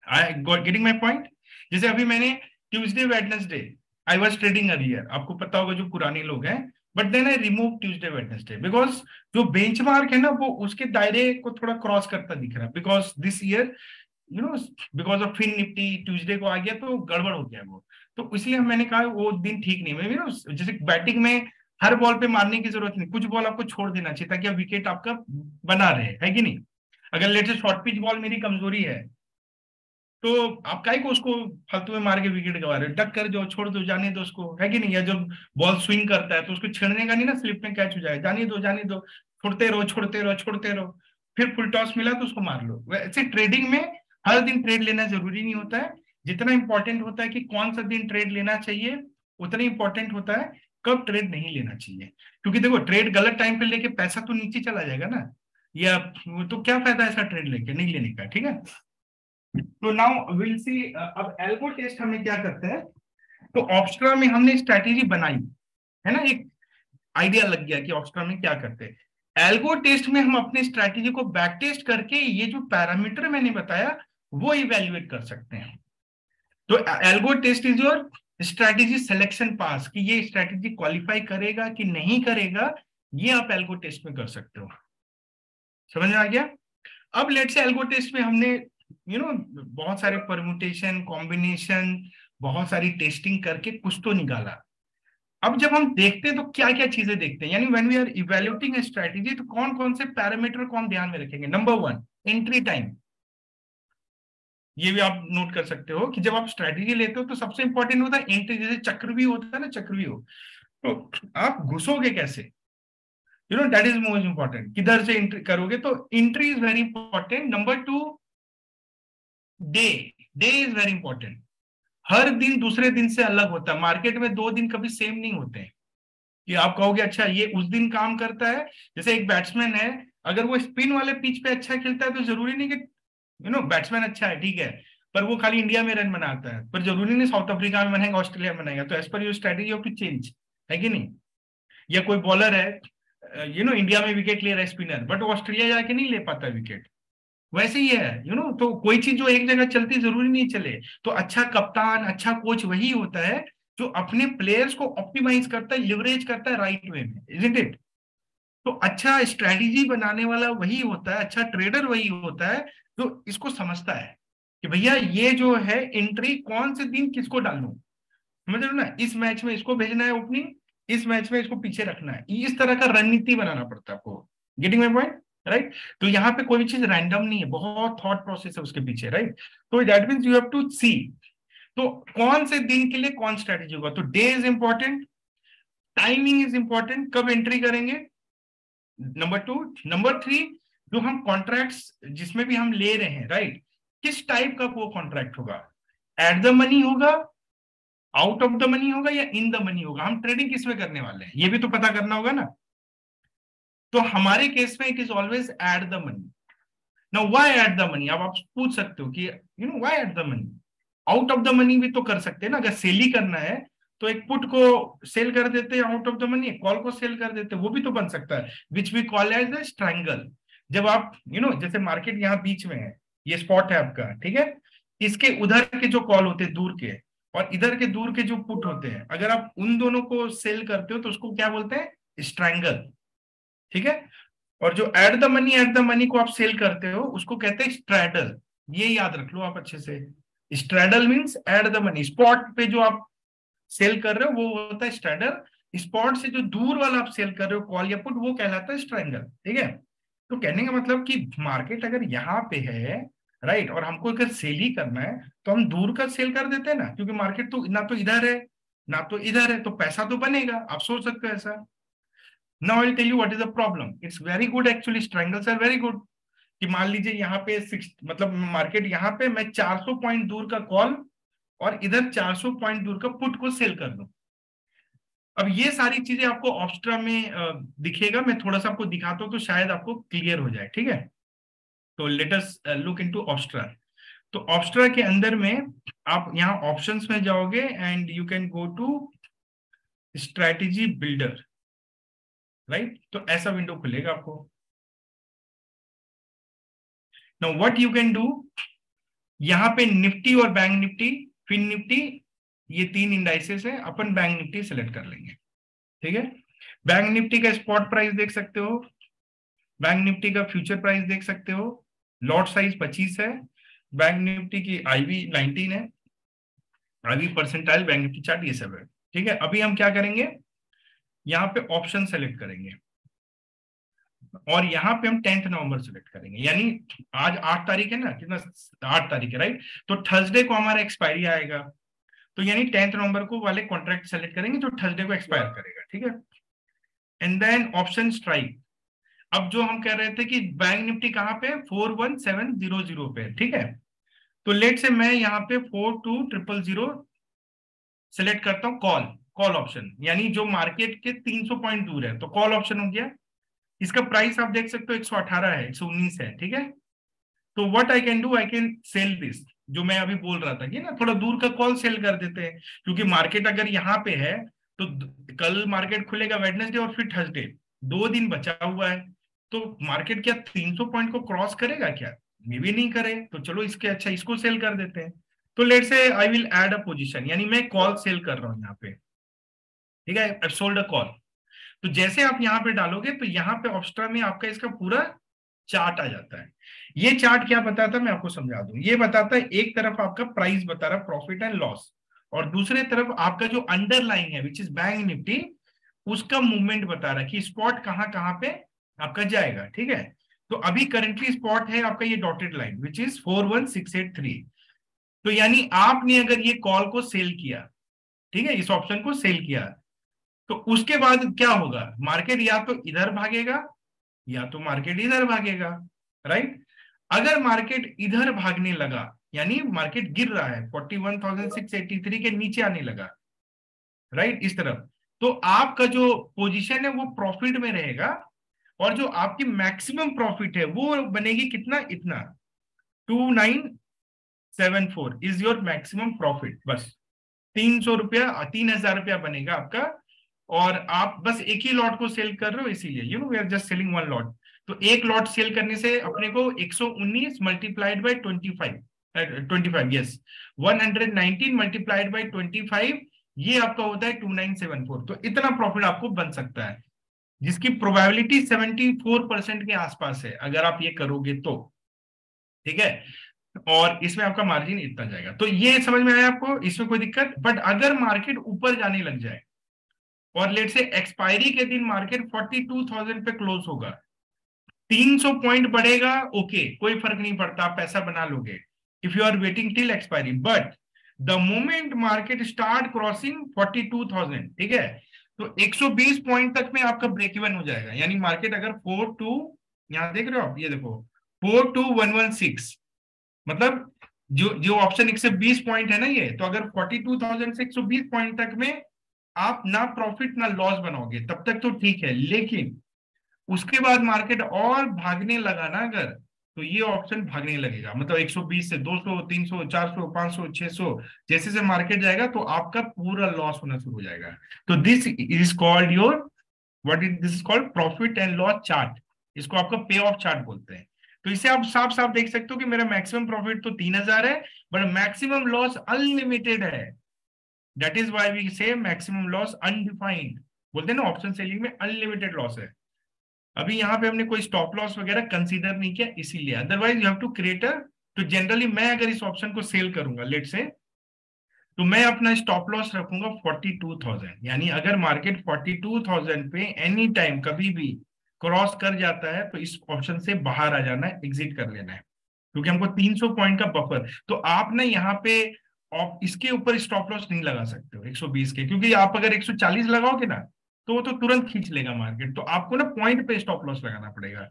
Speaker 1: I got getting my point. जैसे अभी मैंने Tuesday Wednesday I was trading earlier, आपको पता होगा जो पुराने लोग हैं, but then I remove Tuesday Wednesday because जो बेंचमार्क है ना वो उसके दायरे को थोड़ा क्रॉस करता दिख रहा है। Because this year you know, because of FinNifty Tuesday को आ गया तो गड़बड़ हो गया वो। तो इसलिए मैंने कहा वो दिन ठीक नहीं है। यू नो, जैसे बैटिंग में हर बॉल पे मारने की जरूरत नहीं, कुछ बॉल आपको छोड़ देना चाहिए ताकि आप विकेट आपका बना रहे, है कि नहीं। अगर लेटेस्ट शॉर्ट पिच बॉल मेरी कमजोरी है तो आप काहे को उसको फालतू में मार के विकेट गवा रहे हो, डक कर जो छोड़ दो, जाने दो उसको, है कि नहीं। या जब बॉल स्विंग करता है तो उसको छेड़ने का नहीं ना, स्लिप में कैच हो जाए, जाने दो जाने दो, छोड़ते रहो छोड़ते रहो छोड़ते रहो, फिर फुल टॉस मिला तो उसको मार लो। वैसे ट्रेडिंग में हर दिन ट्रेड लेना जरूरी नहीं होता है। जितना इंपॉर्टेंट होता है कि कौन सा दिन ट्रेड लेना चाहिए, उतना इंपॉर्टेंट होता है कब ट्रेड नहीं लेना चाहिए। क्योंकि देखो ट्रेड गलत टाइम पे लेके पैसा तो नीचे चला जाएगा ना, या तो क्या फायदा ऐसा ट्रेड लेके नहीं लेने का, ठीक है। तो नाउ विल सी, अब एल्गो टेस्ट हमें क्या करते हैं। तो ऑप्स्ट्रा में हमने स्ट्रैटेजी बनाई है ना, एक आइडिया लग गया कि ऑप्स्ट्रा में क्या करते हैं। एल्गो टेस्ट में हम अपने स्ट्रैटेजी को बैक टेस्ट करके ये जो पैरामीटर मैंने बताया वो इवेल्युएट कर सकते हैं। तो algo test is your strategy selection pass, कि ये स्ट्रैटेजी क्वालिफाई करेगा कि नहीं करेगा, ये आप एल्गो टेस्ट में कर सकते हो। समझ में आ गया? अब लेट से एल्गो टेस्ट में हमने यू नो बहुत सारे परम्यूटेशन कॉम्बिनेशन, बहुत सारी टेस्टिंग करके कुछ तो निकाला। अब जब हम देखते हैं तो क्या क्या चीजें देखते हैं, यानी when we are evaluating a strategy, तो कौन कौन से पैरामीटर को हम ध्यान में रखेंगे। Number 1, entry time. ये भी आप नोट कर सकते हो कि जब आप स्ट्रैटेजी लेते हो तो सबसे इंपॉर्टेंट होता है एंट्री। जैसे चक्रव्यूह होता है ना, चक्रव्यूह, तो आप घुसोगे कैसे, you know, that is most important, किधर से एंट्री करोगे। तो entry is very important. Number 2, day. Day is very important. हर दिन दूसरे दिन से अलग होता है, मार्केट में 2 दिन कभी सेम नहीं होते हैं कि आप कहोगे अच्छा ये उस दिन काम करता है। जैसे एक बैट्समैन है, अगर वो स्पिन वाले पिच पे अच्छा खेलता है तो जरूरी नहीं कि बैट्समैन अच्छा है, ठीक है, पर वो खाली इंडिया में रन बनाता है, पर जरूरी नहीं साउथ अफ्रीका में बनाएगा, ऑस्ट्रेलिया में बनाएगा। तो as per your strategy of to change, है कि नहीं। या कोई बॉलर है इंडिया में विकेट ले रहा है स्पिनर, बट ऑस्ट्रेलिया जाके नहीं ले पाता विकेट, वैसे ही है तो कोई चीज जो एक जगह चलती जरूरी नहीं चले। तो अच्छा कप्तान, अच्छा कोच वही होता है जो अपने प्लेयर्स को ऑप्टिमाइज करता है, लिवरेज करता है राइट वे में, इजंट इट। तो अच्छा स्ट्रेटेजी बनाने वाला वही होता है, अच्छा ट्रेडर वही होता है जो इसको समझता है कि भैया ये जो है एंट्री कौन से दिन किसको डालूं, समझ रहे हो ना, इस मैच में इसको भेजना है ओपनिंग, इस मैच में इसको पीछे रखना है, इस तरह का रणनीति बनाना पड़ता है आपको। Getting my point, right. तो यहाँ पे कोई भी चीज रैंडम नहीं है, बहुत थॉट प्रोसेस है उसके पीछे, राइट। तो that means you have to see तो कौन से दिन के लिए कौन स्ट्रेटेजी होगा। तो day is important, timing is important, कब एंट्री करेंगे, नंबर 2। नंबर 3, जो हम कॉन्ट्रैक्ट्स जिसमें भी हम ले रहे हैं, राइट, किस टाइप का वो कॉन्ट्रैक्ट होगा, एट द मनी होगा, आउट ऑफ द मनी होगा, या इन द मनी होगा, हम ट्रेडिंग किस में करने वाले हैं ये भी तो पता करना होगा ना। तो हमारे केस में it is always at the money. Now why eight the money, अब आप पूछ सकते हो कि why eight the money. Out of the money भी तो कर सकते हैं ना, अगर सेल ही करना है तो एक पुट को सेल कर देते हैं out of the money, call को सेल कर देते हैं, वो भी तो बन सकता है, which we call as a strangle. जब आप जैसे मार्केट यहाँ बीच में है, ये स्पॉट है आपका, ठीक है, इसके उधर के जो कॉल होते हैं दूर के, और इधर के दूर के जो पुट होते हैं, अगर आप उन दोनों को सेल करते हो तो उसको क्या बोलते हैं, स्ट्रैंगल, ठीक है। और जो एट द मनी को आप सेल करते हो उसको कहते हैं स्ट्रैडल, ये याद रख लो आप अच्छे से। Straddle means eight the money, spot पे जो आप सेल कर रहे हो वो होता है स्ट्रैडल, स्पॉट से जो दूर वाला आप सेल कर रहे हो कॉल या पुट वो कहलाता है स्ट्रैंगल, ठीक है। तो कहने का मतलब कि मार्केट अगर यहाँ पे है, राइट, और हमको अगर सेल ही करना है तो हम दूर का सेल कर देते हैं ना, क्योंकि मार्केट तो ना तो इधर है ना तो इधर है, तो पैसा तो बनेगा, आप सोच सकते हो ऐसा। Now I will tell you what is the problem, it's very good actually, strangles are very good. कि मान लीजिए यहाँ पे 6 मतलब मार्केट यहाँ पे मैं 400 पॉइंट दूर का कॉल और इधर 400 पॉइंट दूर का पुट को सेल कर दूं। अब ये सारी चीजें आपको ऑप्स्ट्रा में दिखेगा, मैं थोड़ा सा आपको दिखाता हूं तो शायद आपको क्लियर हो जाए, ठीक है। तो लेट अस लुक इनटू ऑप्स्ट्रा। तो ऑप्स्ट्रा के अंदर में आप यहाँ ऑप्शंस में जाओगे and you can go to strategy builder, right. तो ऐसा विंडो खुलेगा आपको। Now what you can do, यहाँ पे निफ्टी और बैंक निफ्टी, फिन निफ्टी, ये 3 इंडाइसेस है, अपन बैंक निफ्टी सेलेक्ट कर लेंगे, ठीक है। बैंक निफ्टी का स्पॉट प्राइस देख सकते हो, बैंक निफ्टी का फ्यूचर प्राइस देख सकते हो, लॉट साइज 25 है, बैंक निफ्टी की आईवी 19 है, IV percentile, bank Nifty chart ये सब है, ठीक है। अभी हम क्या करेंगे, यहाँ पे ऑप्शन सेलेक्ट करेंगे और यहाँ पे हम 10 नवंबर सेलेक्ट करेंगे, यानी आज 8 तारीख है ना, कितना 8 तारीख है, राइट। तो थर्सडे को हमारा एक्सपायरी आएगा, तो यानी 10 नवंबर को वाले कॉन्ट्रैक्ट सेलेक्ट करेंगे जो थर्सडे को एक्सपायर करेगा, ठीक है। And then option strike. अब जो हम कह रहे थे कि बैंक निफ्टी कहाँ पे 41700 पे, ठीक है। तो लेट से मैं यहाँ पे 42000 सेलेक्ट करता हूँ, कॉल ऑप्शन, यानी जो मार्केट के 300 पॉइंट दूर है, तो कॉल ऑप्शन हो गया। इसका प्राइस आप देख सकते हो 118 है, 119 है, ठीक है। तो what I can do, I can sell this, जो मैं अभी बोल रहा था कि ना थोड़ा दूर का कॉल सेल कर देते हैं, क्योंकि मार्केट अगर यहाँ पे है तो कल मार्केट खुलेगा वेडनेसडे और फिर थर्सडे, 2 दिन बचा हुआ है, तो मार्केट क्या 300 पॉइंट को क्रॉस करेगा क्या, मे भी नहीं करे, तो चलो इसके अच्छा इसको सेल कर देते हैं। तो let's say I will add a position, यानी मैं कॉल सेल कर रहा हूँ यहाँ पे, ठीक है, आई सोल्ड अ कॉल। तो जैसे आप यहाँ पे डालोगे तो यहाँ पे ऑप्स्ट्रा में आपका इसका पूरा चार्ट आ जाता है। ये चार्ट क्या बताता है मैं आपको समझा दूं, ये बताता है एक तरफ आपका प्राइस बता रहा है प्रॉफिट एंड लॉस, और दूसरे तरफ आपका जो अंडरलाइन है विच इज बैंक निफ्टी, उसका मूवमेंट बता रहा है कि स्पॉट कहाँ पे आपका जाएगा, ठीक है। तो अभी करंटली स्पॉट है आपका ये डॉटेड लाइन विच इज 41683। तो यानी आपने अगर ये कॉल को सेल किया, ठीक है, इस ऑप्शन को सेल किया, तो उसके बाद क्या होगा, मार्केट या तो इधर भागेगा या तो मार्केट इधर भागेगा, राइट। अगर मार्केट इधर भागने लगा, यानी मार्केट गिर रहा है 41,683 के नीचे आने लगा, राइट, इस तरफ, तो आपका जो पोजीशन है वो प्रॉफिट में रहेगा, और जो आपकी मैक्सिमम प्रॉफिट है वो बनेगी कितना, इतना 2974 इज योर मैक्सिमम प्रॉफिट। बस 300 रुपया 3000 रुपया बनेगा आपका, और आप बस एक ही लॉट को सेल कर रहे हो, इसीलिए we are just selling one lot. तो एक लॉट सेल करने से अपने को 119 multiplied by 25 yes 119 multiplied by 25, ये आपका होता है 2974। तो इतना प्रॉफिट आपको बन सकता है, जिसकी प्रोबेबिलिटी 74% के आसपास है अगर आप ये करोगे तो, ठीक है। और इसमें आपका मार्जिन इतना जाएगा। तो ये समझ में आया आपको, इसमें कोई दिक्कत? बट अगर मार्केट ऊपर जाने लग जाए और लेट से एक्सपायरी के दिन मार्केट 42,000 पे क्लोज होगा, 300 पॉइंट बढ़ेगा, ओके कोई फर्क नहीं पड़ता, आप पैसा बना लोगे if you are waiting till expiry. But the moment market start crossing 42,000, ठीक है, तो 120 पॉइंट तक में आपका ब्रेक इवन हो जाएगा। यानी मार्केट अगर 42, यहां देख रहे हो आप, ये देखो 42116, मतलब जो ऑप्शन 120 पॉइंट है ना ये, तो अगर 42,000 से 120 पॉइंट तक में आप ना प्रॉफिट ना लॉस बनाओगे तब तक तो ठीक है, लेकिन उसके बाद मार्केट और भागने लगा ना अगर, तो ये ऑप्शन भागने लगेगा। मतलब 120 से 200 300 400 500 600 जैसे से मार्केट जाएगा तो आपका पूरा लॉस होना शुरू हो जाएगा। तो this is called your this is called profit and loss chart. इसको आपका पे ऑफ चार्ट बोलते हैं। तो इसे आप साफ साफ देख सकते हो कि मेरा मैक्सिमम प्रॉफिट तो 3000 है, बट मैक्सिमम लॉस अनलिमिटेड है। दैट इज व्हाई वी से मैक्सिमम लॉस अनडिफाइंड, बोलते हैं ना ऑप्शन सेलिंग में अनलिमिटेड लॉस है। अभी यहाँ पे हमने कोई स्टॉप लॉस वगैरह कंसीडर नहीं किया इसीलिए, otherwise you have to create तो जनरली मैं अगर इस ऑप्शन को सेल करूंगा लेट से, तो मैं अपना स्टॉप लॉस रखूंगा 42,000। यानी अगर मार्केट 42,000 पे एनी टाइम कभी भी क्रॉस कर जाता है तो इस ऑप्शन से बाहर आ जाना है, एग्जिट कर लेना है, क्योंकि हमको 300 पॉइंट का बफर। तो आप ना यहाँ पे इसके ऊपर स्टॉप लॉस नहीं लगा सकते हो 120 के, क्योंकि आप अगर 140 लगाओगे ना तो वो तो तुरंत खींच लेगा मार्केट। तो आपको ना पॉइंट पे स्टॉप लॉस लगाना पड़ेगा।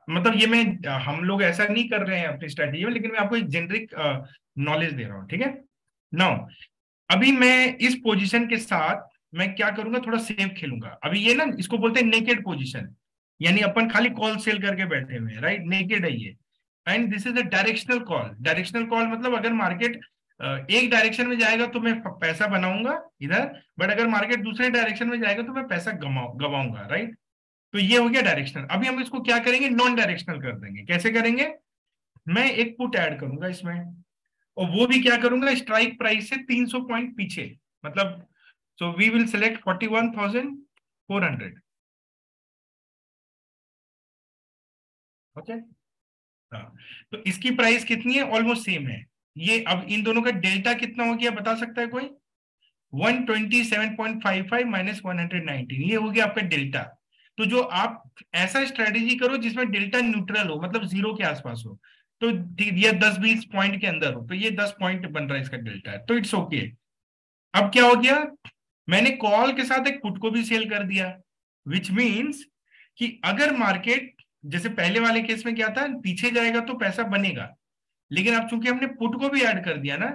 Speaker 1: मतलब ये मैं हम लोग ऐसा नहीं कर रहे हैं अपनी स्ट्रेटेजी में, लेकिन मैं आपको एक जेनरिक नॉलेज दे रहा हूँ, ठीक है। नाउ अभी मैं इस पोजीशन के साथ मैं क्या करूंगा, थोड़ा सेफ खेलूंगा। अभी ये ना इसको बोलते हैं नेकेड पोजीशन, यानी अपन खाली कॉल सेल करके बैठे हुए हैं, राइट, नेकेड है ये। And this is a directional call. Directional call मतलब अगर मार्केट एक डायरेक्शन में जाएगा तो मैं पैसा बनाऊंगा इधर, बट अगर मार्केट दूसरे डायरेक्शन में जाएगा तो मैं पैसा गवाऊंगा, राइट। तो ये हो गया डायरेक्शनल। अभी हम इसको क्या करेंगे, नॉन डायरेक्शनल कर देंगे। कैसे करेंगे, मैं एक पुट ऐड करूंगा इसमें, और वो भी क्या करूंगा, स्ट्राइक प्राइस से 300 पॉइंट पीछे। मतलब so we will select 41,400, okay. हाँ, तो इसकी प्राइस कितनी है, ऑलमोस्ट सेम है ये। अब इन दोनों का डेल्टा कितना हो गया बता सकता है कोई? 127.55 माइनस 119, ये हो गया आपका डेल्टा। तो जो आप ऐसा स्ट्रेटेजी करो जिसमें डेल्टा न्यूट्रल हो, मतलब जीरो के आसपास हो, तो ये 10-20 पॉइंट के अंदर हो, तो ये 10 पॉइंट बन रहा है इसका डेल्टा, तो इट्स ओके। अब क्या हो गया, मैंने कॉल के साथ एक पुट को भी सेल कर दिया, विच मीन्स कि अगर मार्केट जैसे पहले वाले केस में क्या था, पीछे जाएगा तो पैसा बनेगा, लेकिन अब चूंकि हमने पुट को भी ऐड कर दिया ना,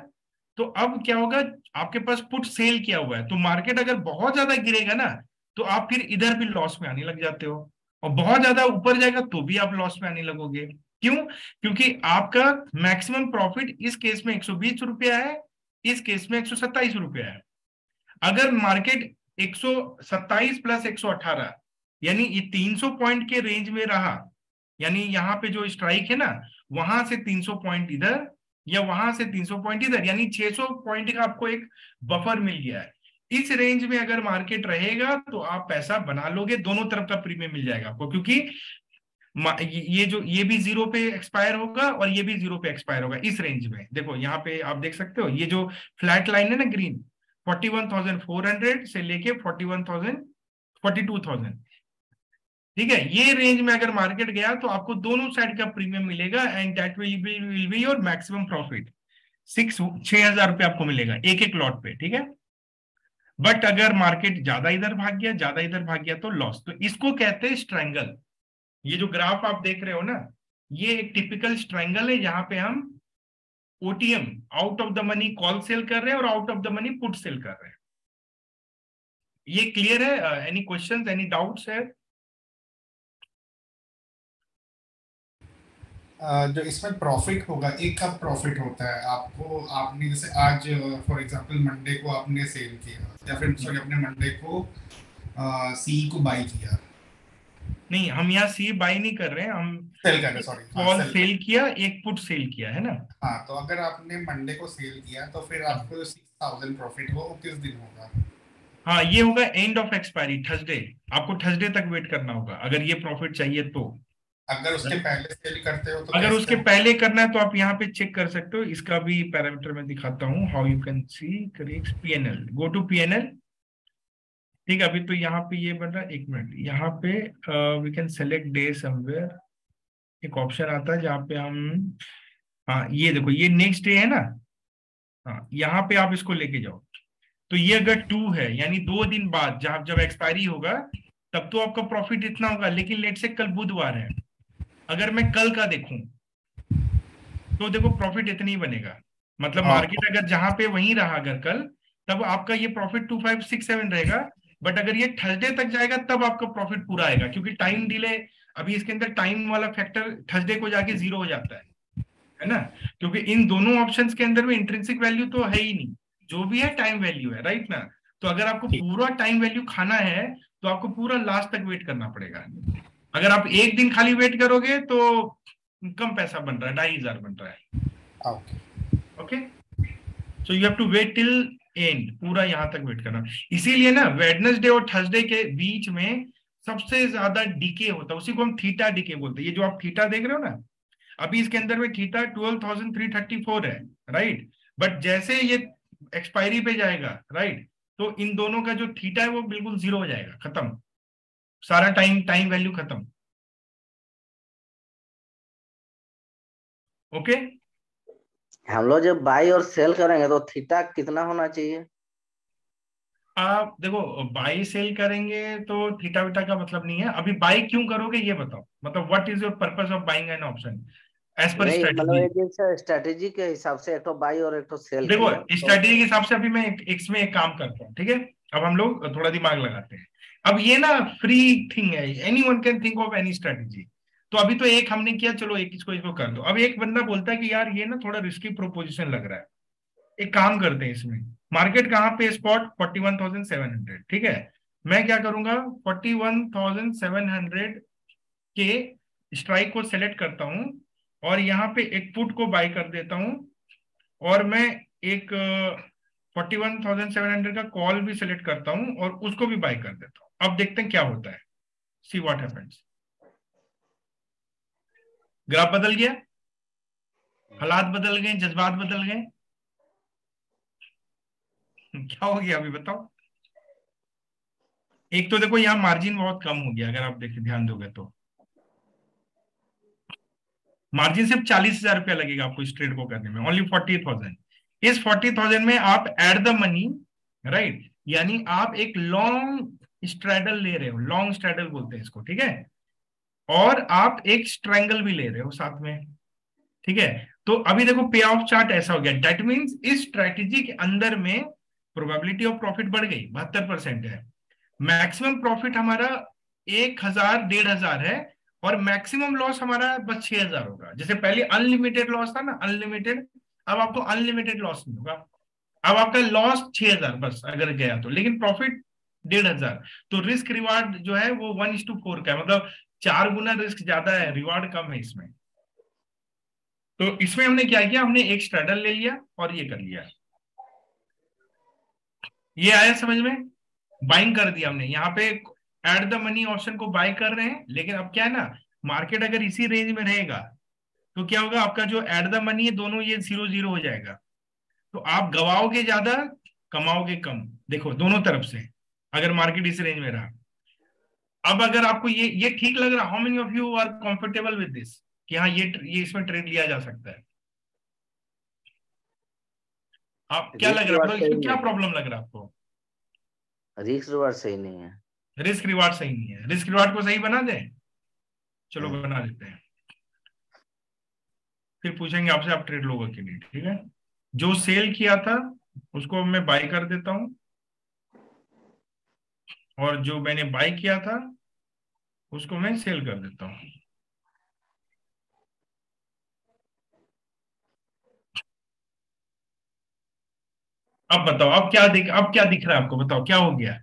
Speaker 1: तो अब क्या होगा, आपके पास पुट सेल किया हुआ है, तो मार्केट अगर बहुत ज्यादा गिरेगा ना तो आप फिर इधर भी लॉस में आने लग जाते हो, और बहुत ज्यादा ऊपर जाएगा तो भी आप लॉस में आने लगोगे। क्यों? क्योंकि आपका मैक्सिमम प्रॉफिट इस केस में 120 रुपया है, इस केस में 127 रुपया है। अगर मार्केट 127 प्लस 118 यानी ये 300 पॉइंट के रेंज में रहा, यानी यहाँ पे जो स्ट्राइक है ना, वहां से 300 पॉइंट इधर या वहां से 300 पॉइंट इधर, यानी 600 पॉइंट का आपको एक बफर मिल गया है। इस रेंज में अगर मार्केट रहेगा तो आप पैसा बना लोगे, दोनों तरफ का प्रीमियम मिल जाएगा आपको, क्योंकि ये भी जीरो पे एक्सपायर होगा और ये भी जीरो पे एक्सपायर होगा इस रेंज में। देखो यहाँ पे आप देख सकते हो, ये जो फ्लैट लाइन है ना ग्रीन, 41,400 से लेके 42,000, ठीक है, ये रेंज में अगर मार्केट गया तो आपको दोनों साइड का प्रीमियम मिलेगा, and that will be your maximum profit. 6,000 रुपये आपको मिलेगा एक एक लॉट पे, ठीक है। बट अगर मार्केट ज्यादा इधर भाग गया, ज्यादा इधर भाग गया तो लॉस। तो इसको कहते हैं स्ट्रैंगल। ये जो ग्राफ आप देख रहे हो ना, ये एक टिपिकल स्ट्रैंगल है, जहां पे हम OTM out of the money call sell कर रहे हैं और out of the money put sell कर रहे हैं। ये क्लियर है? एनी क्वेश्चंस, एनी डाउट्स है?
Speaker 4: जो इसमें प्रॉफिट होगा, एक कब प्रॉफिट होता है आपको, आपने जैसे आज फॉर एग्जांपल मंडे को आपने सेल किया, या फिर सॉरी अपने मंडे को सी को बाई किया।
Speaker 1: नहीं, हम यहाँ सी बाई नहीं कर रहे हैं, हम
Speaker 4: सेल कर रहे, सॉरी, हाँ
Speaker 1: कॉल
Speaker 4: सेल।
Speaker 1: सेल किया, एक पुट सेल किया है ना।
Speaker 4: हाँ, तो अगर आपने मंडे को सेल किया तो फिर आपको 6000 प्रॉफिट हो, वो किस दिन होगा?
Speaker 1: हाँ, ये होगा एंड ऑफ एक्सपायरी, थर्सडे। आपको थर्सडे तक वेट करना होगा अगर ये प्रॉफिट चाहिए तो।
Speaker 4: अगर उसके पहले सेल करते हो तो
Speaker 1: अगर
Speaker 4: कैसे
Speaker 1: उसके
Speaker 4: हो?
Speaker 1: पहले करना है तो आप यहाँ पे चेक कर सकते हो, इसका भी पैरामीटर मैं दिखाता हूँ। How you can see correct PNL, go to PNL. ठीक है, अभी तो यहाँ पे ये बन रहा है, एक मिनट, यहाँ पे we can select day somewhere, एक ऑप्शन आता है जहाँ पे हम, हाँ ये देखो, ये नेक्स्ट डे है ना। हाँ, यहाँ पे आप इसको लेके जाओ। तो ये अगर 2 है, यानी 2 दिन बाद जब जब एक्सपायरी होगा, तब तो आपका प्रॉफिट इतना होगा। लेकिन लेट से कल बुधवार है, अगर मैं कल का देखूं तो देखो प्रॉफिट इतनी ही बनेगा। मतलब मार्केट अगर जहां पे वहीं रहा अगर कल, तब आपका ये प्रॉफिट 2567 रहेगा। बट अगर ये थर्सडे तक जाएगा तब आपका प्रॉफिट पूरा आएगा, क्योंकि टाइम डिले, अभी इसके अंदर टाइम वाला फैक्टर थर्सडे को जाके 0 हो जाता है ना। क्योंकि इन दोनों ऑप्शंस के अंदर में इंट्रिंसिक वैल्यू तो है ही नहीं, जो भी है टाइम वैल्यू है, राइट ना। तो अगर आपको पूरा टाइम वैल्यू खाना है तो आपको पूरा लास्ट तक वेट करना पड़ेगा। अगर आप एक दिन खाली वेट करोगे तो कम पैसा बन रहा है, 2500 बन रहा है। Okay, so you have to wait till end, पूरा यहां तक वेट करना। इसीलिए ना वेडनेसडे और थर्सडे के बीच में सबसे ज्यादा डीके होता है, उसी को हम थीटा डीके बोलते हैं। ये जो आप थीटा देख रहे हो ना, अभी इसके अंदर में थीटा 12,334 है, राइट। बट जैसे ये एक्सपायरी पे जाएगा, राइट, तो इन दोनों का जो थीटा है वो बिल्कुल 0 हो जाएगा, खत्म, सारा टाइम टाइम वैल्यू खत्म। ओके,
Speaker 2: हम लोग जब बाई और सेल करेंगे तो थीटा कितना होना चाहिए?
Speaker 1: आप देखो, बाई सेल करेंगे तो थीटा विटा का मतलब नहीं है। अभी बाई क्यों करोगे ये बताओ, मतलब what is your purpose of buying an option as per
Speaker 2: नहीं, मतलब
Speaker 1: स्ट्रेटेजी।
Speaker 2: एक जैसे स्ट्रेटेजी के हिसाब से एक तो बाई और एक तो सेल
Speaker 1: देखो,
Speaker 2: किया तो।
Speaker 1: स्ट्रेटेजी के हिसाब से अभी मैं इसमें एक काम करता हूँ, ठीक है। अब हम लोग थोड़ा दिमाग लगाते हैं। अब ये ना फ्री थिंग है, any one can think of any strategy. तो अभी तो एक हमने किया, चलो एक इसको इसको कर दो। अब एक बंदा बोलता है कि यार ये ना थोड़ा रिस्की प्रोपोजिशन लग रहा है, एक काम करते हैं इसमें। मार्केट कहाँ पे, स्पॉट 41,700, ठीक है। मैं क्या करूंगा, 41,700 के स्ट्राइक को सेलेक्ट करता हूं, और यहाँ पे एक पुट को बाय कर देता हूं, और मैं एक 41,700 का कॉल भी सिलेक्ट करता हूं और उसको भी बाय कर देता हूं। अब देखते हैं क्या होता है, सी व्हाट हैपेंस। ग्राफ बदल गया, हालात बदल गए, जज्बात बदल गए। क्या हो गया अभी बताओ। एक तो देखो यहाँ मार्जिन बहुत कम हो गया, अगर आप देखें ध्यान दोगे तो मार्जिन सिर्फ 40,000 रुपया लगेगा आपको इस ट्रेड को करने में, ओनली 40,000। इस 40,000 में आप एड द मनी, राइट, यानी आप एक लॉन्ग स्ट्रैडल ले रहे हो, लॉन्ग स्ट्रैडल बोलते हैं इसको, ठीक है। और आप एक स्ट्रैंगल भी ले रहे हो साथ में, ठीक है। तो अभी देखो पे ऑफ चार्ट ऐसा हो गया, दैट मीन्स इस स्ट्रैटेजी के अंदर में प्रोबेबिलिटी ऑफ प्रॉफिट बढ़ गई, 72% है। मैक्सिमम प्रॉफिट हमारा 1,000 1,500 है, और मैक्सिमम लॉस हमारा बस 6,000 होगा। जैसे पहले अनलिमिटेड लॉस था ना, अनलिमिटेड, अब आपको अनलिमिटेड लॉस नहीं होगा। अब आपका लॉस 6,000 बस अगर गया तो, लेकिन प्रॉफिट 1,500। तो रिस्क रिवार्ड जो है वो 1:4 का है, मतलब 4 गुना रिस्क ज्यादा है, रिवार्ड कम है इसमें। तो इसमें हमने क्या किया, हमने एक स्ट्रैडल ले लिया और ये कर लिया। ये आया समझ में, बाइंग कर दिया हमने यहाँ पे, एड द मनी ऑप्शन को बाय कर रहे हैं। लेकिन अब क्या है ना, मार्केट अगर इसी रेंज में रहेगा तो क्या होगा, आपका जो एड द मनी है दोनों ये 0-0 हो जाएगा। तो आप गवाओगे ज्यादा, कमाओगे कम, देखो दोनों तरफ से, अगर मार्केट इस रेंज में रहा। अब अगर आपको ये ठीक लग रहा, how many of you are comfortable with this, कि हाँ ये इसमें ट्रेड लिया जा सकता है। आप क्या लग
Speaker 2: रिस्क
Speaker 1: रहा है,
Speaker 2: रिवार्ड
Speaker 1: मतलब
Speaker 2: सही
Speaker 1: इसमें क्या
Speaker 2: नहीं
Speaker 1: प्रॉब्लम लग रहा है आपको।
Speaker 2: है, रिस्क रिवार्ड सही नहीं है।
Speaker 1: रिस्क रिवार्ड सही नहीं है, रिस्क रिवार्ड को सही बना दें, चलो बना देते हैं। फिर पूछेंगे आपसे आप ट्रेड लोगे कि नहीं, ठीक है। जो सेल किया था उसको मैं बाय कर देता हूं, और जो मैंने बाय किया था उसको मैं सेल कर देता हूं। अब बताओ, अब क्या दिख रहा है आपको, बताओ क्या हो गया।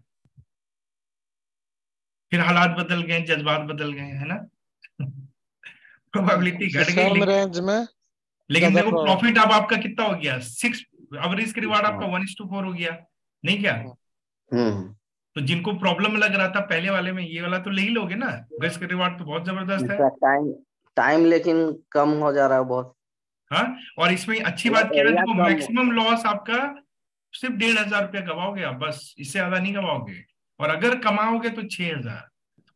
Speaker 1: फिर हालात बदल गए, जज्बात बदल गए, है ना। प्रोबेबिलिटी घट गई,
Speaker 5: सेम
Speaker 1: लेकिन
Speaker 5: रेंज में ज्यादा
Speaker 1: देखो प्रॉफिट अब आपका कितना हो गया, 6। अब रिस्क रिवार्ड आपका 1:4 हो गया, नहीं क्या।
Speaker 2: हम्म।
Speaker 1: तो जिनको प्रॉब्लम लग रहा था पहले वाले में, ये वाला तो ले ही लोगे ना। रिस्क रिवार्ड तो बहुत जबरदस्त है।
Speaker 2: इसका टाइम टाइम लेकिन कम हो जा रहा है बहुत।
Speaker 1: हाँ, और इसमें अच्छी बात
Speaker 2: मतलब
Speaker 1: क्या है,
Speaker 2: एरिया
Speaker 1: देखो
Speaker 2: कम।
Speaker 1: मैक्सिमम लॉस आपका सिर्फ 1,500 रुपया गवाओगे आप, बस इससे ज्यादा नहीं गवाओगे। और अगर कमाओगे तो 6,000।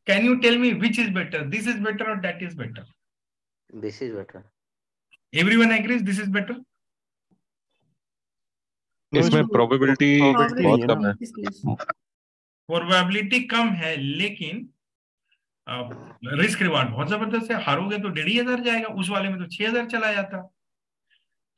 Speaker 1: Can you tell me which is better, this is better और that is better.
Speaker 2: This is better.
Speaker 1: Everyone agrees this is better.
Speaker 6: इसमें प्रोबेबिलिटी बहुत
Speaker 7: नहीं
Speaker 6: कम है।
Speaker 1: प्रोबेबिलिटी कम है, लेकिन रिस्क रिवार्ड बहुत जबरदस्त है। हारोगे तो 1,500 जाएगा, उस वाले में तो 6,000 चला जाता।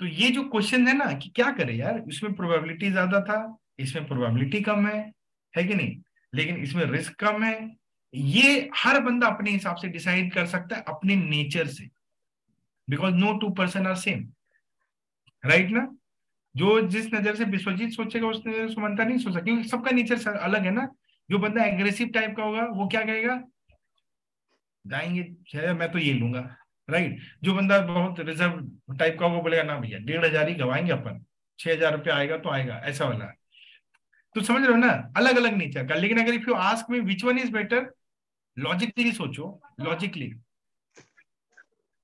Speaker 1: तो ये जो क्वेश्चन है ना कि क्या करे यार, इसमें प्रोबेबिलिटी ज्यादा था, इसमें प्रोबेबिलिटी कम है कि नहीं, लेकिन इसमें रिस्क कम है। ये हर बंदा अपने हिसाब से डिसाइड कर सकता है अपने नेचर से, because no two person are same, right ना। जो जिस नजर से विश्वजीत सोचेगा उस नजर से सुमंता नहीं सोच सकती, क्योंकि सबका नेचर अलग है ना। जो बंदा एग्रेसिव टाइप का होगा वो क्या कहेगा, जाएंगे मैं तो ये लूंगा, राइट। जो बंदा बहुत रिजर्व टाइप का वो बोलेगा ना भैया 1,500 ही गवाएंगे अपन, 6,000 रुपया आएगा तो आएगा, ऐसा वाला। तो समझ रहे हो ना, अलग अलग नेचर का। लेकिन अगर if you ask me which one is better, logically सोचो, लॉजिकली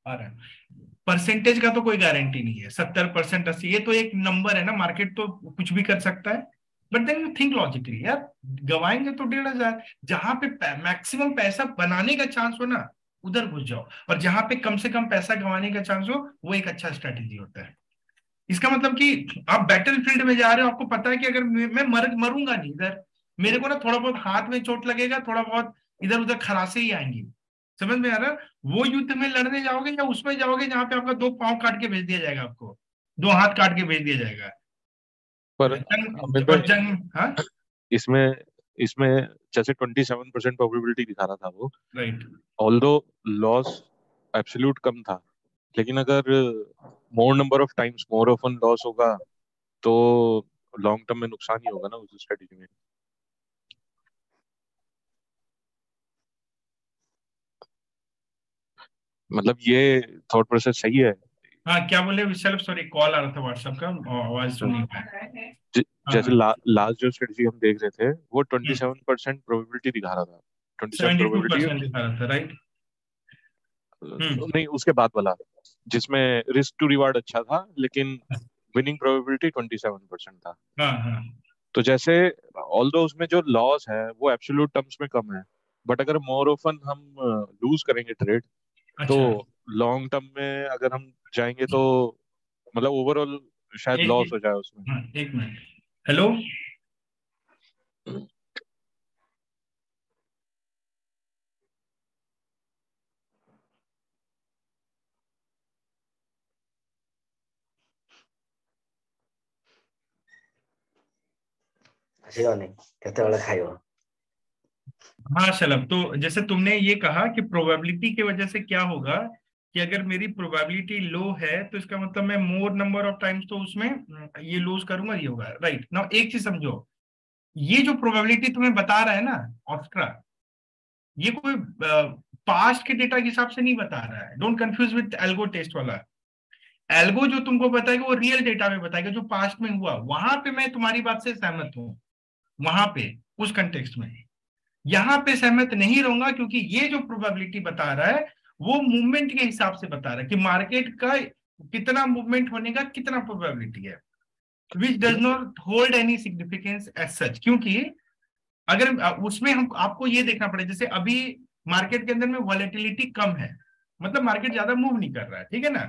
Speaker 1: आ रहा है। परसेंटेज का तो कोई गारंटी नहीं है, 70%, 80, ये तो एक नंबर है ना, मार्केट तो कुछ भी कर सकता है। But then you think logically यार, गवाएंगे तो 1,500, जहां पे मैक्सिमम पैसा बनाने का चांस हो ना उधर घुस जाओ, और जहां पे कम से कम पैसा गंवाने का चांस हो वो एक अच्छा स्ट्रेटेजी होता है। इसका मतलब कि आप बैटल फील्ड में जा रहे हो, आपको पता है कि अगर मैं मरूंगा नहीं इधर, मेरे को ना थोड़ा बहुत हाथ में चोट लगेगा, थोड़ा बहुत इधर उधर खराशे ही आएंगी, समझ में आ रहा है। वो युद्ध में लड़ने जाओगे या उसमें जाओगे जहां पे आपका 2 पांव काट के भेज दिया जाएगा, आपको 2 हाथ काट के भेज दिया जाएगा।
Speaker 6: पर अमित
Speaker 1: और
Speaker 6: भाई,
Speaker 1: जंग, हाँ
Speaker 6: इसमें इसमें जैसे 27% प्रोबेबिलिटी दिखा रहा था वो,
Speaker 1: राइट।
Speaker 6: ऑल्दो लॉस एब्सोल्यूट कम था, लेकिन अगर मोर number of times more often loss होगा तो लॉन्ग टर्म में नुकसान ही होगा ना उस स्ट्रेटेजी में। मतलब ये थॉट प्रोसेस सही है।
Speaker 1: हाँ क्या बोले विशाल, सॉरी कॉल आ रहा था व्हाट्सएप का, आवाज सुन नहीं पाया।
Speaker 6: जैसे
Speaker 1: हाँ,
Speaker 6: लास्ट जो स्ट्रेटेजी हम देख रहे थे वो 27% प्रोबेबिलिटी दिखा रहा था, 27 प्रोबेबिलिटी।
Speaker 1: 72% दिखा रहा था, राइट।
Speaker 6: नहीं, उसके बाद वाला जिसमें रिस्क टू रिवार्ड अच्छा था लेकिन विनिंग प्रोबेबिलिटी 27% था।
Speaker 1: हाँ हाँ
Speaker 6: तो जैसे ऑल्दो उसमें जो लॉस है वो एब्सोल्यूट टर्म्स में कम है, बट अगर मोर ऑफन हम लूज करेंगे ट्रेड तो
Speaker 1: अच्छा।
Speaker 6: लॉन्ग टर्म में अगर हम जाएंगे तो मतलब ओवरऑल शायद लॉस हो जाए उसमें।
Speaker 1: हाँ, 1 मिनट। हेलो,
Speaker 2: ଆସିବନି କେତେବେଳେ ଖାଇବ।
Speaker 1: हाँ शलभ, तो जैसे तुमने ये कहा कि प्रोबेबिलिटी की वजह से क्या होगा, कि अगर मेरी प्रोबेबिलिटी लो है तो इसका मतलब मैं मोर नंबर ऑफ टाइम्स तो उसमें ये लूज करूंगा, ये होगा, राइट ना। एक चीज समझो, ये जो प्रोबेबिलिटी तुम्हें बता रहा है ना ऑस्ट्रा, ये कोई पास्ट के डेटा के हिसाब से नहीं बता रहा है। Don't confuse with algo test वाला। एल्गो जो तुमको बताएगा वो रियल डेटा में बताएगा, जो पास्ट में हुआ। वहां पे मैं तुम्हारी बात से सहमत हूँ, वहां पे उस कंटेक्स्ट में। यहां पे सहमत नहीं रहूंगा, क्योंकि ये जो प्रोबेबिलिटी बता रहा है वो मूवमेंट के हिसाब से बता रहा है कि मार्केट का कितना मूवमेंट होने का कितना प्रोबेबिलिटी है, which does not hold any significance as such. क्योंकि अगर उसमें हम आपको ये देखना पड़े, जैसे अभी मार्केट के अंदर में वॉलेटिलिटी कम है, मतलब मार्केट ज्यादा मूव नहीं कर रहा है, ठीक है ना।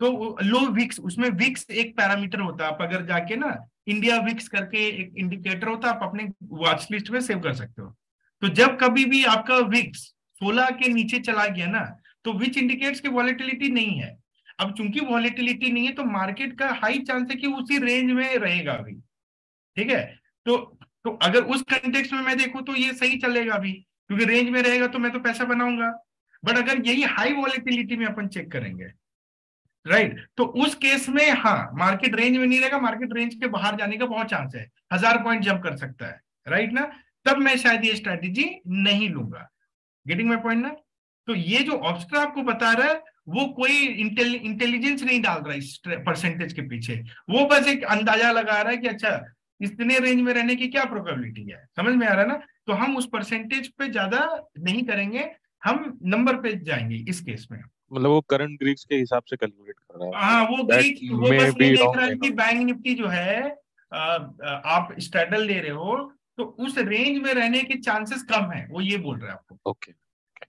Speaker 1: तो लो विक्स, उसमें विक्स एक पैरामीटर होता है, आप अगर जाके ना इंडिया विक्स करके एक इंडिकेटर होता है, आप अपने वॉच लिस्ट में सेव कर सकते हो। तो जब कभी भी आपका विक्स 16 के नीचे चला गया ना, तो विच इंडिकेट्स की वॉलेटिलिटी नहीं है। अब चूंकि वॉलेटिलिटी नहीं है तो मार्केट का हाई चांस है कि उसी रेंज में रहेगा अभी, ठीक है। तो अगर उस कंटेक्स्ट में मैं देखूं तो ये सही चलेगा अभी, क्योंकि रेंज में रहेगा तो मैं तो पैसा बनाऊंगा। बट अगर यही हाई वॉलेटिलिटी में अपन चेक करेंगे, राइट। तो उस केस में हाँ, मार्केट रेंज में नहीं रहेगा, मार्केट रेंज के बाहर जाने का बहुत चांस है, 1000 पॉइंट जंप कर सकता है, राइट ना, तब मैं शायद ये स्ट्रैटेजी नहीं लूंगा। गेटिंग माई पॉइंट ना। तो ये जो ऑब्स्ट्रा आपको बता रहा है वो कोई इंटेलिजेंस नहीं डाल रहा है इस परसेंटेज के पीछे, वो बस एक अंदाजा लगा रहा है कि अच्छा इतने रेंज में रहने की क्या प्रोबेबिलिटी है, समझ में आ रहा है ना। तो हम उस परसेंटेज पे ज्यादा नहीं करेंगे, हम नंबर पे जाएंगे इस केस में।
Speaker 6: मतलब वो करंट ग्रीक्स के हिसाब से कैलकुलेट कर रहा है।
Speaker 1: हाँ, वो
Speaker 6: दैट
Speaker 1: ग्रीक वो
Speaker 6: मे
Speaker 1: बस ये
Speaker 6: बी
Speaker 1: देख
Speaker 6: रॉन्ग
Speaker 1: रहा है
Speaker 6: मे
Speaker 1: कि
Speaker 6: नॉट।
Speaker 1: बैंक निफ्टी जो है आप स्ट्रैडल ले रहे हो तो उस रेंज में रहने के चांसेस कम है, वो ये बोल रहा है आपको।
Speaker 6: ओके।